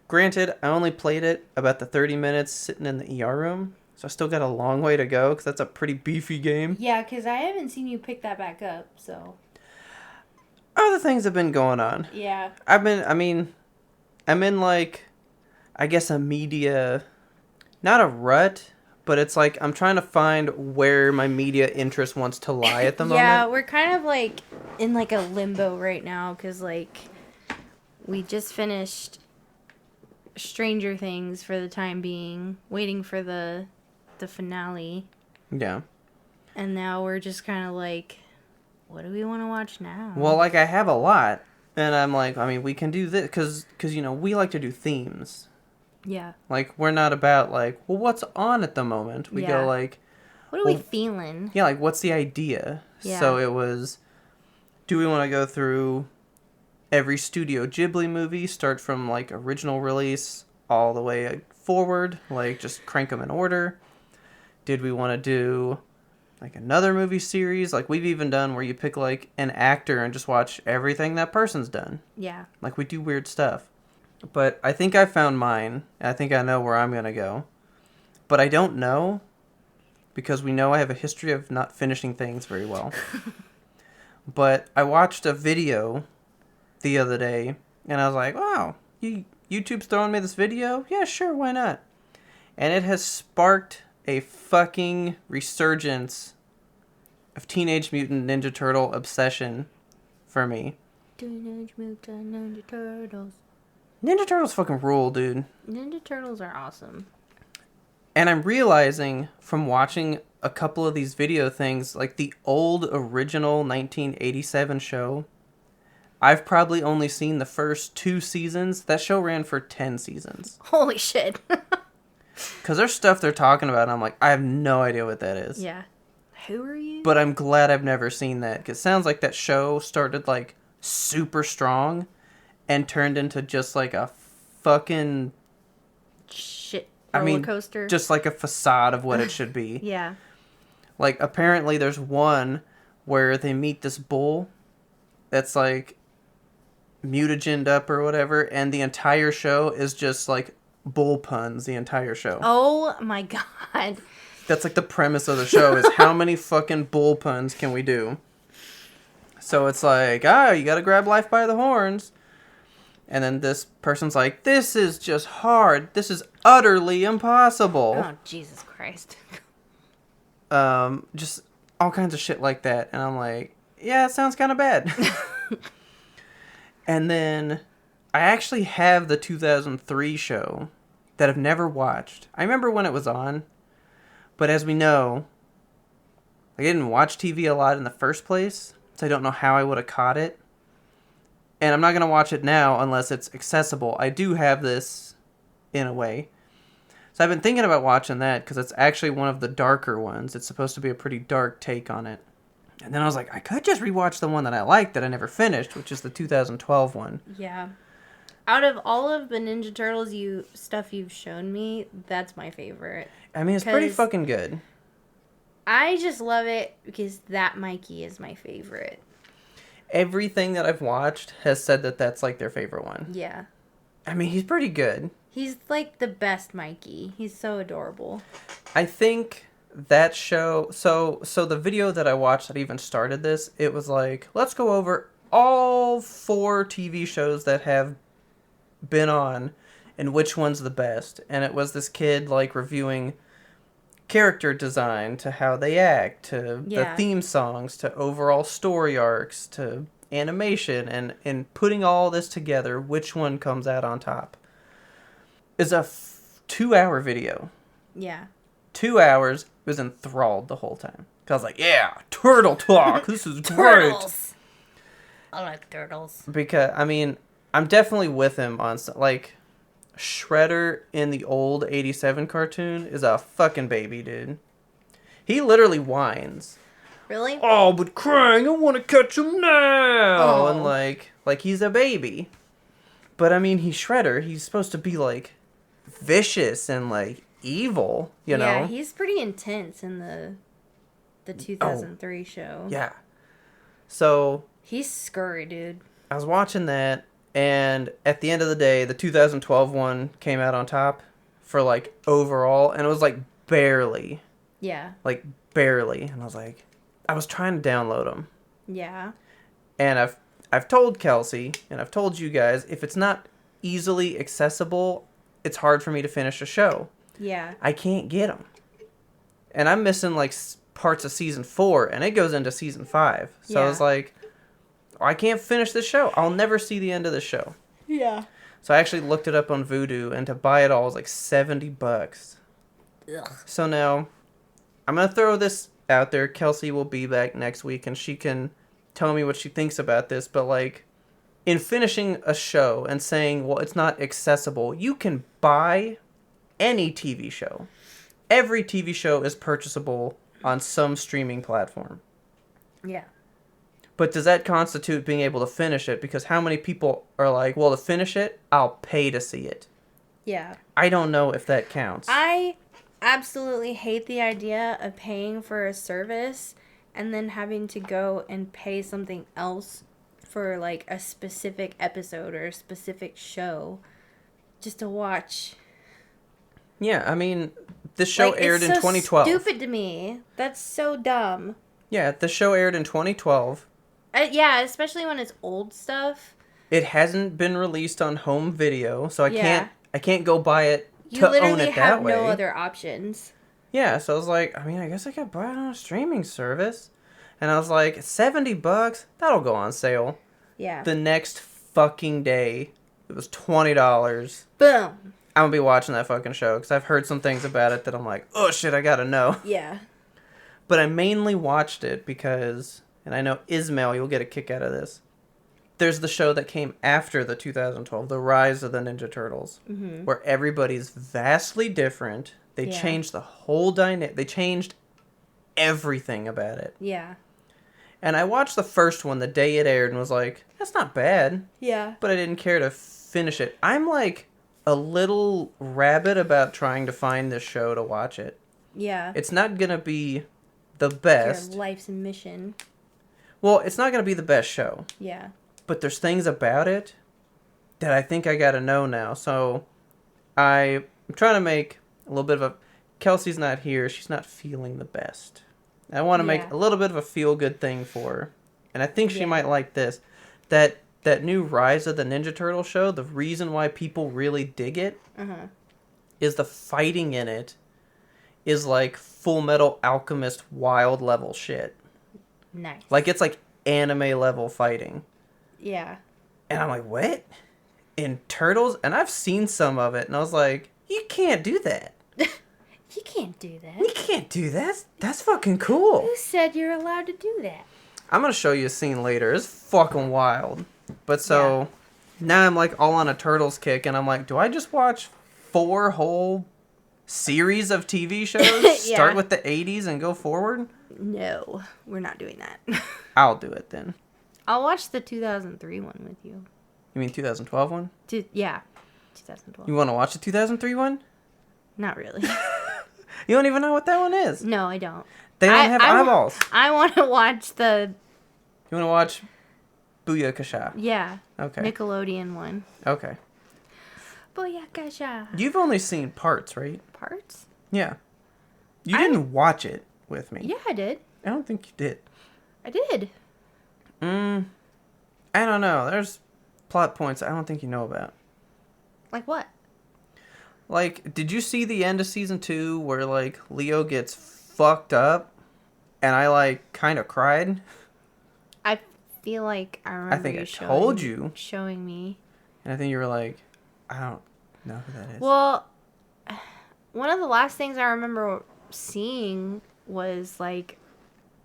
Granted, I only played it about the 30 minutes sitting in the ER room. So I still got a long way to go, because that's a pretty beefy game. Yeah, because I haven't seen you pick that back up, so... Other things have been going on. Yeah. I'm in like, I guess a media, not a rut, but it's like I'm trying to find where my media interest wants to lie at the moment. Yeah, we're kind of like in like a limbo right now, because like we just finished Stranger Things for the time being, waiting for the finale. Yeah. And now we're just kind of like, what do we want to watch now? Well, like, I have a lot, and I'm like, I mean, we can do this, because you know, we like to do themes. Yeah. Like, we're not about, like, well, what's on at the moment? We go, like... What are we feeling? Yeah, like, what's the idea? Yeah. So it was, do we want to go through every Studio Ghibli movie, start from, like, original release all the way forward, like, just crank them in order? Did we want to do... like another movie series, like we've even done where you pick like an actor and just watch everything that person's done. Yeah. Like we do weird stuff. But I think I found mine. I think I know where I'm going to go. But I don't know because we know I have a history of not finishing things very well. But I watched a video the other day and I was like, wow, YouTube's throwing me this video? Yeah, sure, why not? And it has sparked a fucking resurgence of Teenage Mutant Ninja Turtle obsession for me. Teenage Mutant Ninja Turtles. Ninja Turtles fucking rule, dude. Ninja Turtles are awesome. And I'm realizing from watching a couple of these video things, like the old original 1987 show, I've probably only seen the first 2 seasons. That show ran for 10 seasons. Holy shit. Because there's stuff they're talking about, and I'm like, I have no idea what that is. Yeah. Who are you? But I'm glad I've never seen that, because it sounds like that show started, like, super strong, and turned into just, like, a fucking... shit roller coaster. Just, like, a facade of what it should be. Yeah. Like, apparently there's one where they meet this bull that's, like, mutagened up or whatever, and the entire show is just, like, bull puns the entire show. Oh my god. That's like the premise of the show is how many fucking bull puns can we do? So it's like, you gotta grab life by the horns. And then this person's like, this is just hard. This is utterly impossible. Oh, Jesus Christ. Just all kinds of shit like that. And I'm like, yeah, it sounds kind of bad. And then I actually have the 2003 show that I've never watched. I remember when it was on. But as we know, I didn't watch TV a lot in the first place. So I don't know how I would have caught it. And I'm not going to watch it now unless it's accessible. I do have this in a way. So I've been thinking about watching that because it's actually one of the darker ones. It's supposed to be a pretty dark take on it. And then I was like, I could just rewatch the one that I liked that I never finished, which is the 2012 one. Yeah. Out of all of the Ninja Turtles stuff you've shown me, that's my favorite. I mean, it's pretty fucking good. I just love it because that Mikey is my favorite. Everything that I've watched has said that that's like their favorite one. Yeah. I mean, he's pretty good. He's like the best Mikey. He's so adorable. I think that show, so the video that I watched that even started this, it was like, let's go over all 4 TV shows that have been on and which one's the best. And it was this kid like reviewing character design to how they act to the theme songs to overall story arcs to animation and putting all this together, which one comes out on top is a 2-hour video. Yeah. 2 hours. Was enthralled the whole time. I was like, yeah, turtle talk. This is great. I like turtles. Because, I mean, I'm definitely with him on, like, Shredder in the old 87 cartoon is a fucking baby, dude. He literally whines. Really? Oh, but Krang, I want to catch him now. Oh. And, like he's a baby. But, I mean, he's Shredder. He's supposed to be, like, vicious and, like, evil, you know? Yeah, he's pretty intense in the 2003 show. Yeah. So... He's scurry, dude. I was watching that, and at the end of the day, the 2012 one came out on top for, like, overall, and it was, like, barely. Yeah. Like, barely. And I was like... I was trying to download them. Yeah. And I've told Kelsey, and I've told you guys, if it's not easily accessible, it's hard for me to finish a show. Yeah. I can't get them. And I'm missing, like, parts of season 4, and it goes into season 5. So I was like, I can't finish this show. I'll never see the end of this show. Yeah. So I actually looked it up on Vudu, and to buy it all was like $70. Ugh. So now, I'm going to throw this out there. Kelsey will be back next week, and she can tell me what she thinks about this. But, like, in finishing a show and saying, well, it's not accessible, you can buy any TV show. Every TV show is purchasable on some streaming platform. Yeah. But does that constitute being able to finish it? Because how many people are like, well, to finish it, I'll pay to see it. Yeah. I don't know if that counts. I absolutely hate the idea of paying for a service and then having to go and pay something else for, like, a specific episode or a specific show just to watch. Yeah, I mean, this show aired in so 2012. Stupid to me. That's so dumb. Yeah, the show aired in 2012. Yeah, especially when it's old stuff. It hasn't been released on home video, so I can't go buy it to own it that way. You literally have no other options. Yeah, so I was like, I mean, I guess I could buy it on a streaming service. And I was like, $70? That'll go on sale. Yeah. The next fucking day, it was $20. Boom. I'm gonna be watching that fucking show because I've heard some things about it that I'm like, oh shit, I gotta know. Yeah. But I mainly watched it because, and I know Ismail, you'll get a kick out of this. There's the show that came after the 2012, The Rise of the Ninja Turtles, where everybody's vastly different. They changed the whole dynamic. They changed everything about it. Yeah. And I watched the first one the day it aired and was like, that's not bad. Yeah. But I didn't care to finish it. I'm like a little rabid about trying to find this show to watch it. Yeah. It's not going to be the best. Your life's mission. Well, it's not going to be the best show. Yeah. But there's things about it that I think I got to know now. So I'm trying to make a little bit of a... Kelsey's not here. She's not feeling the best. I want to make a little bit of a feel-good thing for her. And I think she might like this. That new Rise of the Ninja Turtle show, the reason why people really dig it is the fighting in it is like Full Metal Alchemist wild level shit. Nice. Like, it's like anime level fighting. Yeah. And I'm like, what? In Turtles? And I've seen some of it, and I was like, you can't do that. You can't do that. You can't do that. That's fucking cool. Who said you're allowed to do that? I'm going to show you a scene later. It's fucking wild. But so, now I'm like all on a Turtles kick, and I'm like, do I just watch 4 whole series of TV shows? Start with the 80s and go forward? No, we're not doing that. I'll do it then. I'll watch the 2003 one with you. You mean 2012 one? 2012. You want to watch the 2003 one? Not really. You don't even know what that one is. No, I don't. They don't have eyeballs. I want to watch the... You want to watch Booyakasha? Yeah. Okay. Nickelodeon one. Okay. Booyakasha. You've only seen parts, right? Parts? Yeah. You didn't watch it with me. Yeah, I did. I don't think you did. I did. I don't know. There's plot points I don't think you know about. Like what? Like, did you see the end of season 2 where, like, Leo gets fucked up? And I, like, kind of cried? I feel like I remember told you. Showing me. And I think you were like, I don't know who that is. Well, one of the last things I remember seeing was, like,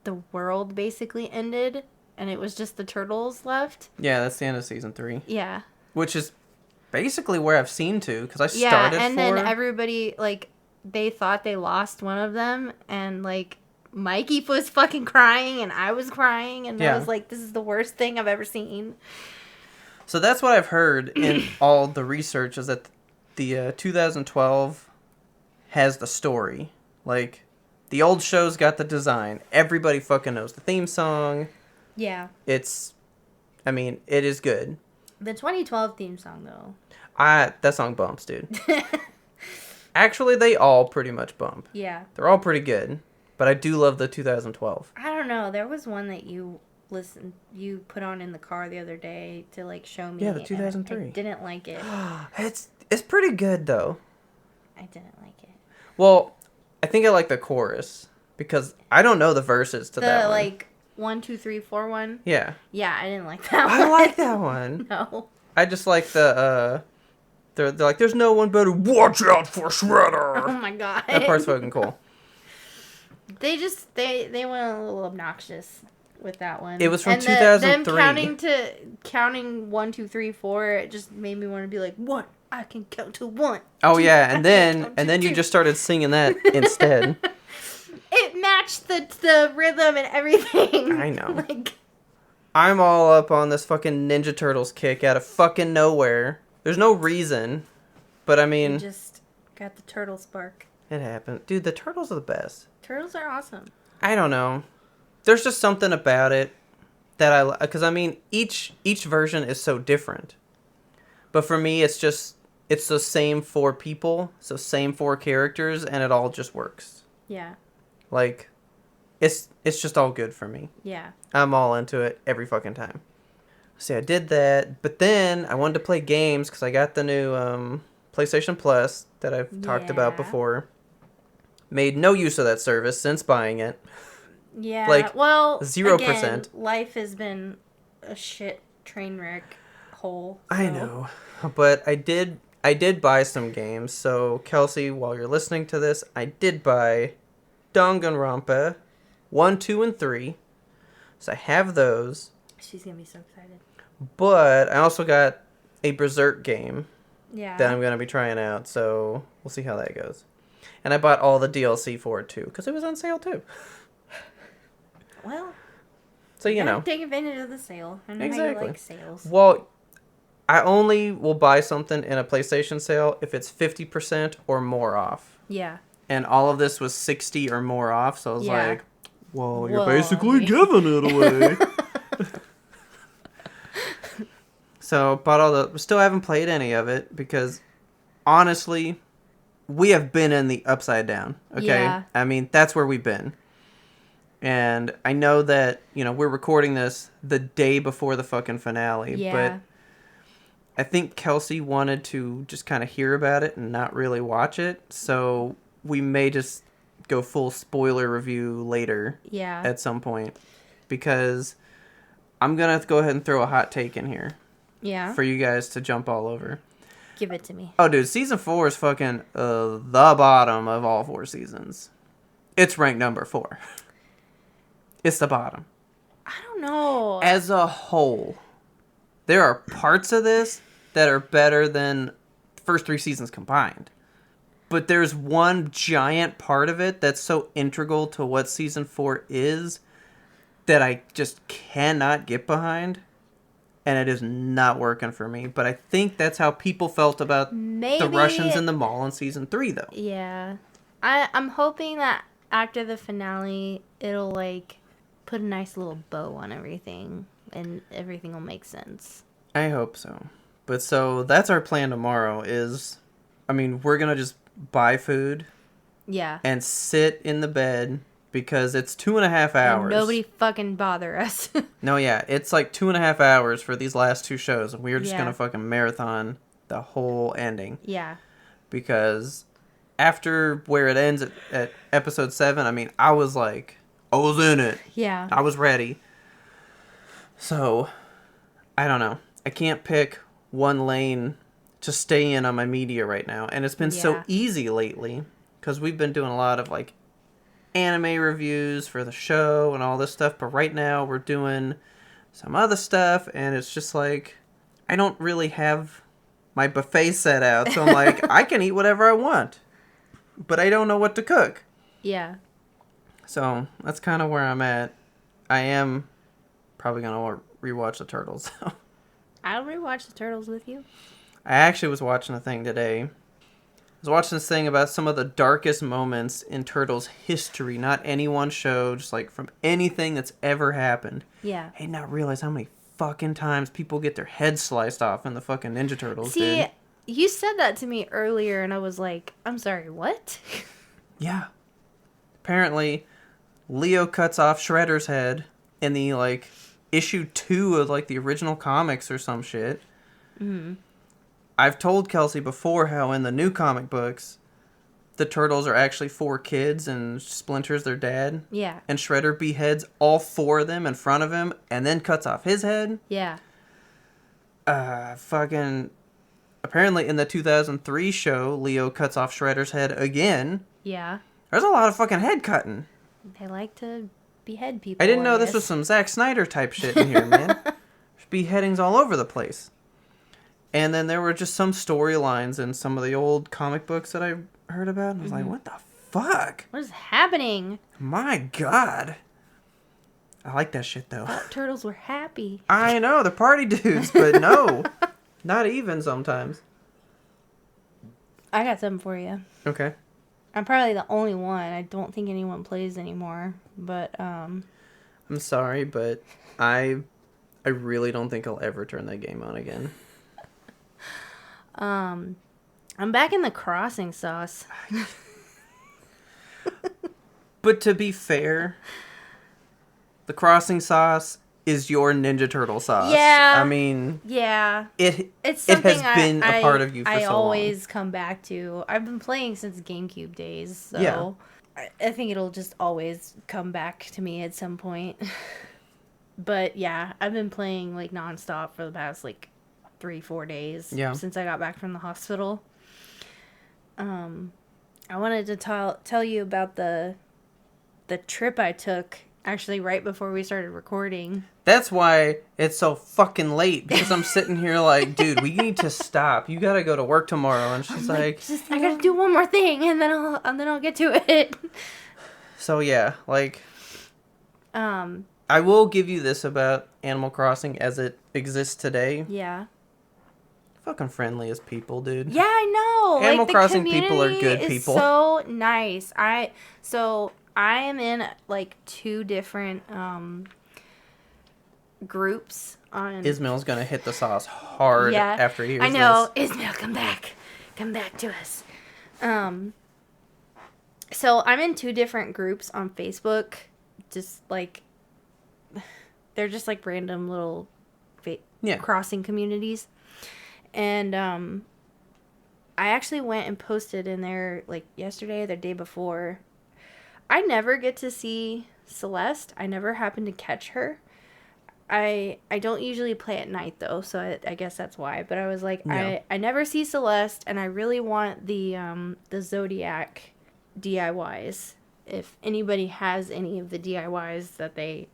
the world basically ended. And it was just the turtles left. Yeah, that's the end of season 3. Yeah. Which is basically where I've seen to, because I started and then everybody, like, they thought they lost one of them, and, like, Mikey was fucking crying, and I was crying, and I was like, this is the worst thing I've ever seen. So that's what I've heard in all the research, is that the 2012 has the story. Like, the old show's got the design. Everybody fucking knows the theme song. Yeah. It is good. The 2012 theme song, though. That song bumps, dude. Actually, they all pretty much bump. Yeah. They're all pretty good. But I do love the 2012. I don't know. There was one that you put on in the car the other day to, like, show me. Yeah, the 2003. I didn't like it. It's pretty good, though. I didn't like it. Well, I think I like the chorus. Because I don't know the verses to that one. Like, 1, 2, 3, 4 one? Yeah. Yeah, I didn't like that one. I like that one. No. I just like the, they're like, there's no one better. Watch out for Shredder. Oh my god. That part's fucking cool. They went a little obnoxious with that one. It was from 2003. Them counting 1, 2, 3, 4, it just made me want to be like, 1, I can count to 1. Oh 2, yeah, and then you just started singing that instead. It matched the rhythm and everything. I know. Like, I'm all up on this fucking Ninja Turtles kick out of fucking nowhere. There's no reason, but I mean, you just got the turtle spark. it happened. Dude, the Turtles are the best. Turtles are awesome. I don't know. There's just something about it that because I mean, each version is so different. But for me, it's the same 4 people, so same 4 characters, and it all just works. Yeah. Like, it's just all good for me. Yeah. I'm all into it every fucking time. See, I did that, but then I wanted to play games because I got the new PlayStation Plus that I've talked about before. Made no use of that service since buying it. Yeah. Like, well, 0%. Again, life has been a shit train wreck hole. So. I know, but I did buy some games. So Kelsey, while you're listening to this, I did buy Danganronpa 1, 2, and 3. So I have those. She's gonna be so excited. But I also got a Berserk game that I'm gonna be trying out. So we'll see how that goes. And I bought all the DLC for it too because it was on sale too. Well, so you know, take advantage of the sale. I know how you like sales. Well, I only will buy something in a PlayStation sale if it's 50% or more off. Yeah. And all of this was 60 or more off, so I was like, well, you're Whoa, basically giving it away. So, bought all still haven't played any of it because honestly, we have been in the upside down. Okay, Yeah. I mean that's where we've been. And I know that, we're recording this the day before the fucking finale, Yeah. but I think Kelsey wanted to just kind of hear about it and not really watch it. So we may just go full spoiler review later Yeah. at some point. Because I'm going to go ahead and throw a hot take in here. Yeah. For you guys to jump all over. Give it to me. Oh, dude, season 4 is fucking the bottom of all 4 seasons. It's ranked number 4. It's the bottom. I don't know. As a whole, there are parts of this that are better than the first 3 seasons combined. But there's one giant part of it that's so integral to what season 4 is that I just cannot get behind. And it is not working for me. But I think that's how people felt about the Russians in the mall in season 3, though. Yeah. I'm hoping that after the finale, it'll, put a nice little bow on everything. And everything will make sense. I hope so. But so, that's our plan tomorrow is... we're going to just buy food. Yeah. And sit in the bed because it's 2.5 hours. And nobody fucking bother us. No, yeah. It's 2.5 hours for these last 2 shows. And we're just going to fucking marathon the whole ending. Yeah. Because after where it ends at episode 7, I was in it. Yeah. I was ready. So, I don't know. I can't pick one lane to stay in on my media right now. And it's been so easy lately. Because we've been doing a lot of, anime reviews for the show and all this stuff. But right now, we're doing some other stuff. And it's just I don't really have my buffet set out. So I'm I can eat whatever I want. But I don't know what to cook. Yeah. So, that's kind of where I'm at. I am probably going to rewatch the Turtles. I'll rewatch the Turtles with you. I actually was watching a thing today. I was watching this thing about some of the darkest moments in Turtles history. Not any one show, just from anything that's ever happened. Yeah. I did not realize how many fucking times people get their heads sliced off in the fucking Ninja Turtles, See, dude. you said that to me earlier, and I was like, I'm sorry, what? Yeah. Apparently, Leo cuts off Shredder's head in the, issue 2 of, the original comics or some shit. Mm-hmm. I've told Kelsey before how in the new comic books, the Turtles are actually 4 kids and Splinter's their dad. Yeah. And Shredder beheads all 4 of them in front of him and then cuts off his head. Yeah. Apparently in the 2003 show, Leo cuts off Shredder's head again. Yeah. There's a lot of fucking head cutting. They like to behead people. I didn't know this was some Zack Snyder type shit in here, man. There's beheadings all over the place. And then there were just some storylines in some of the old comic books that I heard about. And I was like, what the fuck? What is happening? My God. I like that shit, though. I thought turtles were happy. I know, they're party dudes, but no. Not even sometimes. I got something for you. Okay. I'm probably the only one. I don't think anyone plays anymore. But, I'm sorry, but I really don't think I'll ever turn that game on again. I'm back in the crossing sauce. But to be fair, the crossing sauce is your Ninja Turtle sauce. Yeah. Yeah. It's something it has been a part of you for so long. I always come back to. I've been playing since GameCube days, so yeah. I think it'll just always come back to me at some point. But yeah, I've been playing nonstop for the past 3-4 days since I got back from the hospital. I wanted to tell you about the trip I took actually right before we started recording. That's why it's so fucking late, because I'm sitting here dude, we need to stop. You gotta go to work tomorrow. And she's I gotta do one more thing, and then I'll get to it. So yeah, I will give you this about Animal Crossing as it exists today. Yeah. Fucking friendly as people, dude. Yeah, I know. Animal Crossing people are good people. So nice. I am in 2 different groups on. Ismail's gonna hit the sauce hard after he hears I know. this. Ismail, come back. Come back to us. So I'm in 2 different groups on Facebook. Just like, they're just like random little crossing communities. And I actually went and posted in there like yesterday or the day before. I never get to see Celeste. I never happen to catch her. I don't usually play at night though, so I guess that's why. But I was like, Yeah. I never see Celeste, and I really want the Zodiac DIYs. If anybody has any of the DIYs that they,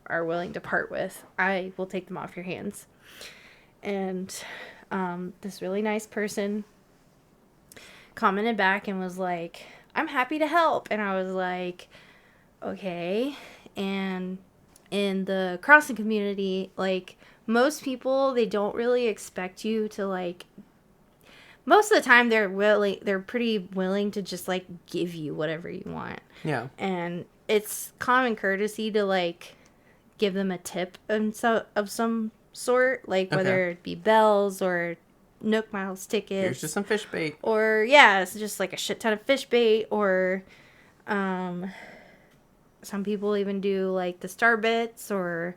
are willing to part with, I will take them off your hands. And this really nice person commented back and was like, I'm happy to help. And I was like, okay. And in the crossing community, like, most people, they don't really expect you to, like, most of the time they're pretty willing to just, like, give you whatever you want. Yeah. And it's common courtesy to, like, give them a tip of some sort, like, whether it be bells or Nook Miles tickets. Here's just some fish bait. Or, yeah, it's just, like, a shit ton of fish bait, or, some people even do, like, the star bits, or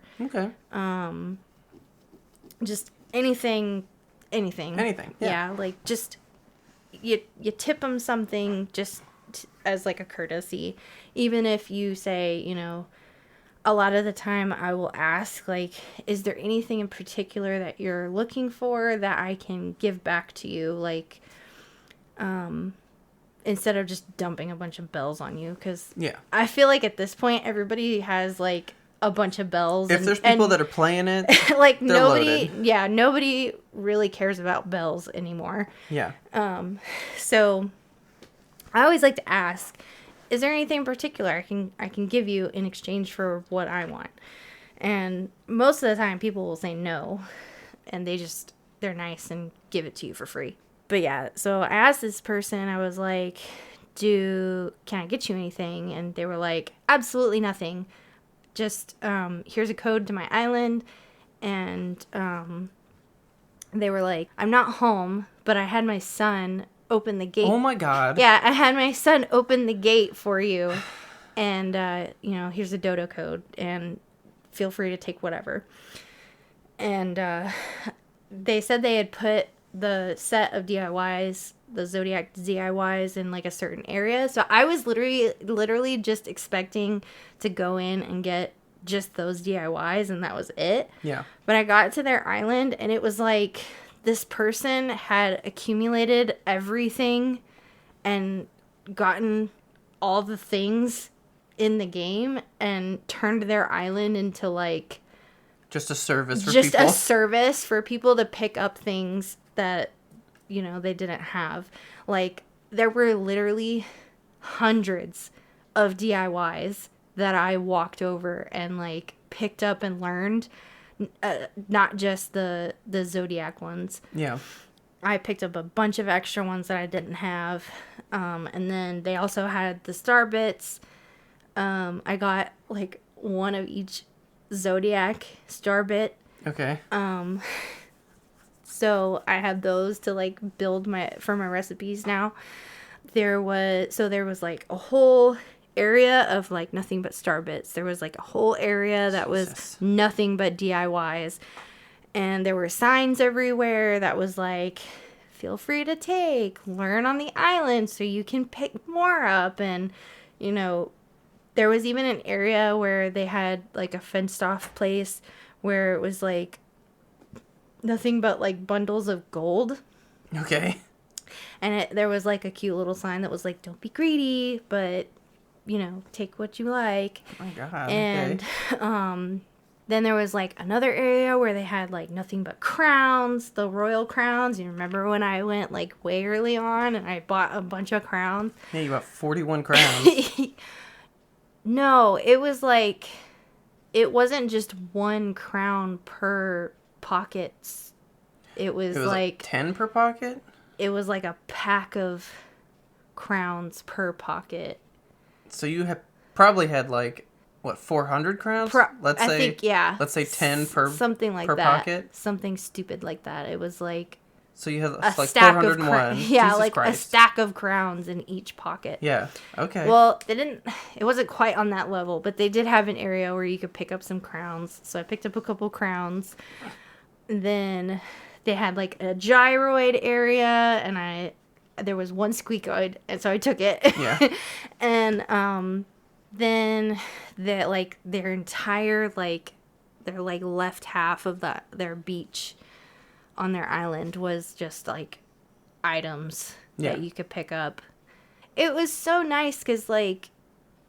just anything. Yeah, like, just you tip them something just as, like, a courtesy. Even if you say, a lot of the time I will ask, like, is there anything in particular that you're looking for that I can give back to you? Like, instead of just dumping a bunch of bells on you, because I feel like at this point everybody has like a bunch of bells. If there's people that are playing it, like nobody really cares about bells anymore. Yeah. So I always like to ask, is there anything in particular I can give you in exchange for what I want? And most of the time people will say no, and they're nice and give it to you for free. But yeah, so I asked this person, I was like, can I get you anything? And they were like, absolutely nothing. Just, here's a code to my island. And they were like, I'm not home, but I had my son open the gate. Oh my God. Yeah, I had my son open the gate for you. And, here's a dodo code. And feel free to take whatever. And they said they had put the set of DIYs, the Zodiac DIYs, in like a certain area. So I was literally just expecting to go in and get just those DIYs, and that was it. Yeah. But I got to their island, and it was like this person had accumulated everything and gotten all the things in the game and turned their island into like just a service for just people. a service for people to pick up things that, they didn't have. Like, there were literally hundreds of DIYs that I walked over and, like, picked up and learned. Not just the Zodiac ones. Yeah. I picked up a bunch of extra ones that I didn't have. And then they also had the star bits. I got, like, one of each Zodiac star bit. Okay. So I had those to like build for my recipes now. There was like a whole area of like nothing but star bits. There was like a whole area that was nothing but DIYs. And there were signs everywhere that was like, feel free to learn on the island so you can pick more up. And, there was even an area where they had like a fenced off place where it was like nothing but like bundles of gold. Okay. And there was like a cute little sign that was like, don't be greedy, but take what you like. Oh my God. And okay. Then there was like another area where they had like nothing but crowns, the royal crowns. You remember when I went like way early on and I bought a bunch of crowns? Yeah, you bought 41 crowns. No, it was like, it wasn't just one crown per pockets. It was like 10 per pocket? It was like a pack of crowns per pocket. So you probably had like, what, 400 crowns? I think, yeah. Let's say 10 per something like per that. pocket? Something stupid like that. It was like So you have a like stack 401. yeah, Jesus like Christ. a stack of crowns in each pocket. Yeah. Okay. Well, it wasn't quite on that level, but they did have an area where you could pick up some crowns. So I picked up a couple crowns. And then they had like a gyroid area, and there was one squeakoid, and so I took it. Yeah. And then their entire their left half of their beach on their island was just like items that you could pick up. It was so nice because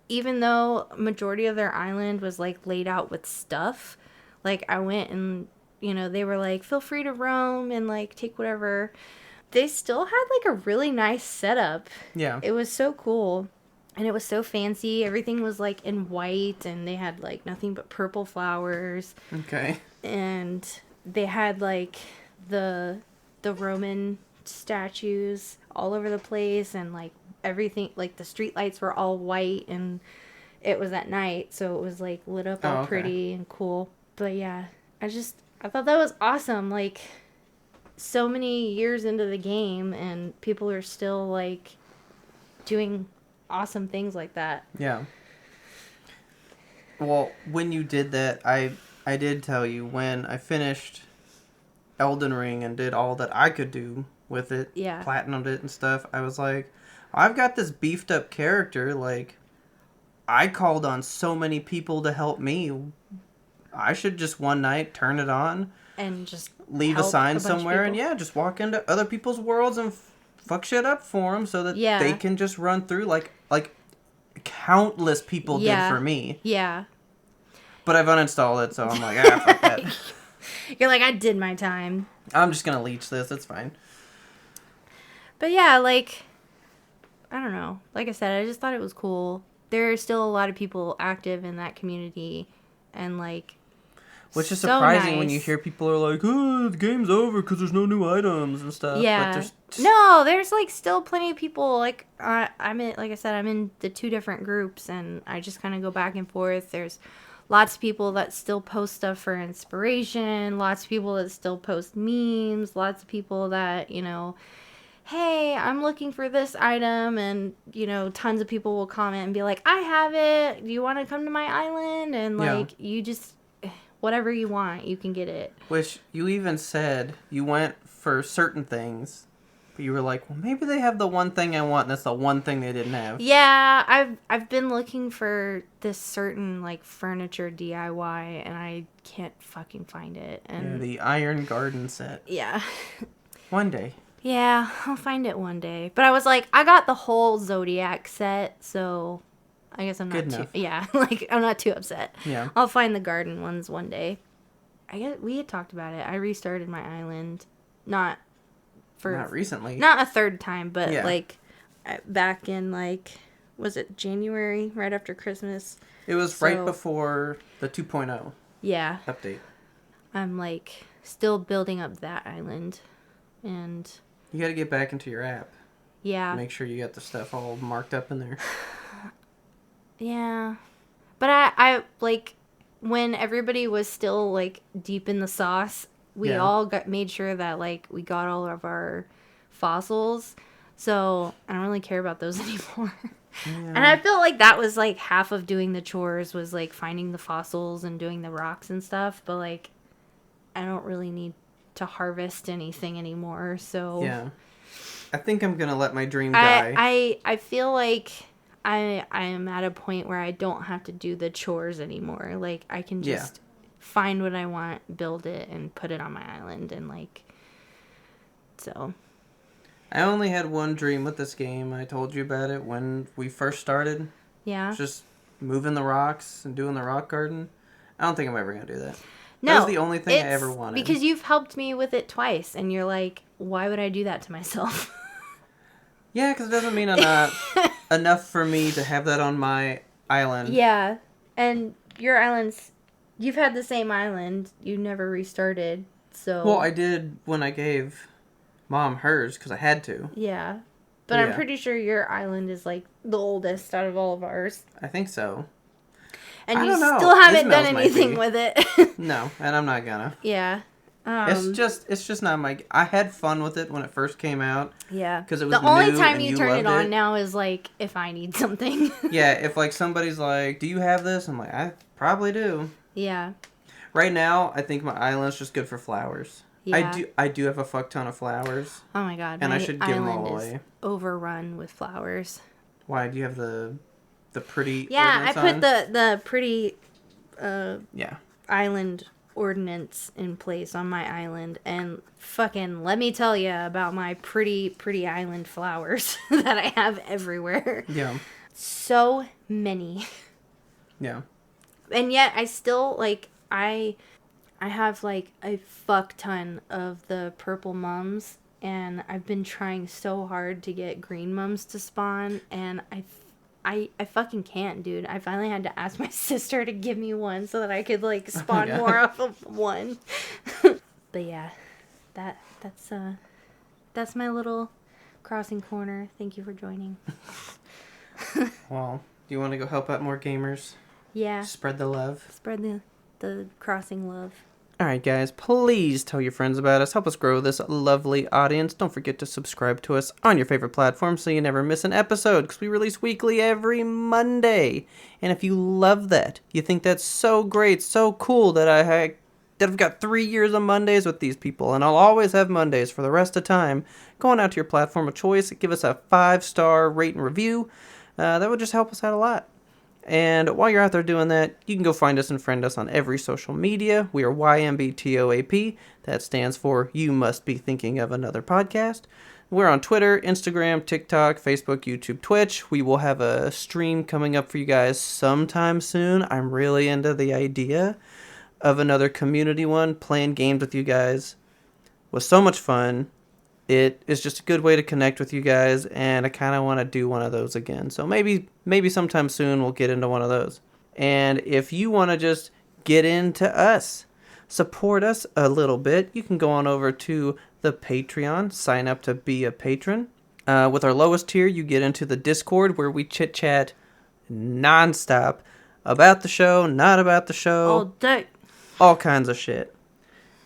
even though majority of their island was like laid out with stuff, like I went and they were like, feel free to roam and like take whatever. They still had like a really nice setup. Yeah. It was so cool. And it was so fancy. Everything was like in white, and they had like nothing but purple flowers. Okay. And they had like the Roman statues all over the place, and like everything, like the street lights were all white, and it was at night, so it was like lit up all pretty and cool. But yeah, I thought that was awesome. Like, so many years into the game, and people are still like doing awesome things like that. Yeah. Well, when you did that, I did tell you when I finished Elden Ring and did all that I could do with it, platinumed it and stuff, I was like, I've got this beefed up character, like, I called on so many people to help me. I should just one night turn it on and just leave a sign somewhere and just walk into other people's worlds and fuck shit up for them so that they can just run through like countless people did for me. Yeah. But I've uninstalled it, so I'm like, fuck that. You're like, I did my time. I'm just gonna leech this. It's fine. But yeah, like, I don't know. Like I said, I just thought it was cool. There are still a lot of people active in that community, and like, which is surprising when you hear people are like, oh, the game's over because there's no new items and stuff. Yeah. But there's like still plenty of people. Like, I'm in, like I said, I'm in the 2 different groups, and I just kind of go back and forth. There's lots of people that still post stuff for inspiration. Lots of people that still post memes. Lots of people that, hey, I'm looking for this item, and, tons of people will comment and be like, I have it. Do you want to come to my island? And, like, you just, whatever you want, you can get it. Which you even said you went for certain things, but you were like, well, maybe they have the one thing I want, and that's the one thing they didn't have. Yeah, I've been looking for this certain, like, furniture DIY, and I can't fucking find it. And the Iron Garden set. Yeah. One day. Yeah, I'll find it one day. But I was like, I got the whole Zodiac set, so I guess I'm not too... Yeah, like, I'm not too upset. Yeah. I'll find the garden ones one day. I guess we had talked about it. I restarted my island. Not recently. Not a third time, but, like, back in, like... Was it January, right after Christmas? It was right before the 2.0 update. I'm, like, still building up that island. And... You gotta get back into your app. Yeah. Make sure you got the stuff all marked up in there. Yeah. But I like, when everybody was still, like, deep in the sauce, we all made sure that, like, we got all of our fossils. So I don't really care about those anymore. Yeah. And I feel like that was, like, half of doing the chores was, like, finding the fossils and doing the rocks and stuff. But, like, I don't really need to harvest anything anymore, so... Yeah. I think I'm gonna let my dream die. I feel like I am at a point where I don't have to do the chores anymore. Like, I can just find what I want, build it, and put it on my island, and, like... So... I only had one dream with this game. I told you about it when we first started. Yeah. Just moving the rocks and doing the rock garden. I don't think I'm ever gonna do that. No, that was the only thing I ever wanted. Because you've helped me with it twice, and you're like, why would I do that to myself? Yeah, because it doesn't mean I'm not enough for me to have that on my island. Yeah, and your islands, you've had the same island. You never restarted, so... Well, I did when I gave Mom hers, because I had to. Yeah, but I'm pretty sure your island is, like, the oldest out of all of ours. I think so. And you still haven't done anything with it. No, and I'm not gonna. Yeah. It's just not my. I had fun with it when it first came out. Yeah. Because it was the only new time and you you turn it loved on it. now is like if I need something. Yeah, if like somebody's like, "Do you have this?" I'm like, "I probably do." Yeah. Right now, I think my island's just good for flowers. Yeah. I do have a fuck ton of flowers. Oh my god, And I my should give them island all is away. overrun with flowers. Why do you have the pretty? Yeah, I ordinance put on? the pretty Yeah. island ordinance in place on my island, and fucking let me tell you about my pretty island flowers that I have everywhere. Yeah. So many. Yeah. And yet I still like I have like a fuck ton of the purple mums, and I've been trying so hard to get green mums to spawn, and I fucking can't, dude. I finally had to ask my sister to give me one so that I could like spawn more off of one. But yeah, that's my little crossing corner. Thank you for joining. Well, do you want to go help out more gamers? Yeah. Spread the love. Spread the crossing love. Alright guys, please tell your friends about us. Help us grow this lovely audience. Don't forget to subscribe to us on your favorite platform so you never miss an episode, because we release weekly every Monday. And if you love that, you think that's so great, so cool that I've got 3 years of Mondays with these people, and I'll always have Mondays for the rest of time, going out to your platform of choice, give us a 5-star rate and review. That would just help us out a lot. And while you're out there doing that, you can go find us and friend us on every social media. We are YMBTOAP. That stands for You Must Be Thinking of Another Podcast. We're on Twitter, Instagram, TikTok, Facebook, YouTube, Twitch. We will have a stream coming up for you guys sometime soon. I'm really into the idea of another community one. Playing games with you guys was so much fun. It is just a good way to connect with you guys, and I kind of want to do one of those again. So maybe sometime soon we'll get into one of those. And if you want to just get into us, support us a little bit, you can go on over to the Patreon, sign up to be a patron. With our lowest tier, you get into the Discord where we chit-chat nonstop about the show, not about the show. All day. All kinds of shit.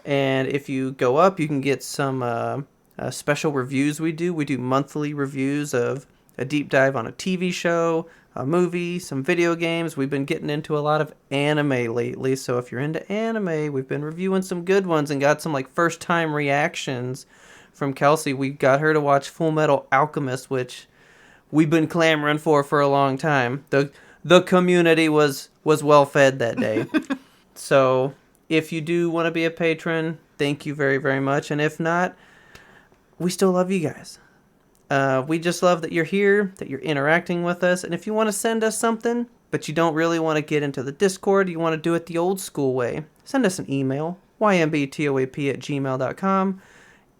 And if you go up, you can get some special reviews we do. We do monthly reviews of a deep dive on a TV show, a movie, some video games. We've been getting into a lot of anime lately, so if you're into anime, we've been reviewing some good ones and got some like first time reactions from Kelsey. We got her to watch Full Metal Alchemist, which we've been clamoring for a long time. The community was well fed that day. So if you do want to be a patron, thank you very, very much. And if not, we still love you guys. We just love that you're here, that you're interacting with us. And if you want to send us something, but you don't really want to get into the Discord, you want to do it the old school way, send us an email, ymbtoap@gmail.com.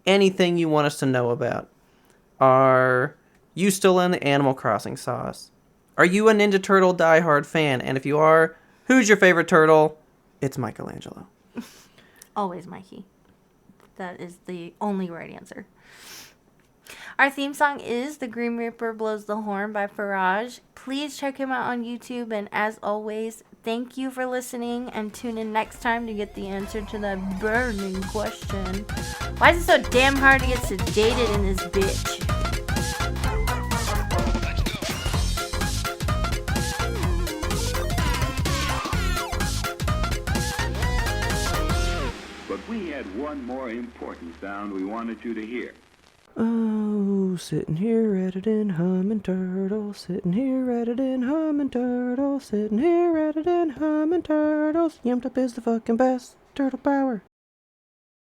Anything you want us to know about. Are you still in the Animal Crossing sauce? Are you a Ninja Turtle diehard fan? And if you are, who's your favorite turtle? It's Michelangelo. Always Mikey. That is the only right answer. Our theme song is The Green Reaper Blows the Horn by Faraj. Please check him out on YouTube. And as always, thank you for listening. And tune in next time to get the answer to the burning question. Why is it so damn hard to get sedated in this bitch? But we had one more important sound we wanted you to hear. Oh, sitting here editing, humming turtles, sitting here editing, humming turtles, sitting here editing, humming turtles. Yumped up is the fucking best turtle power.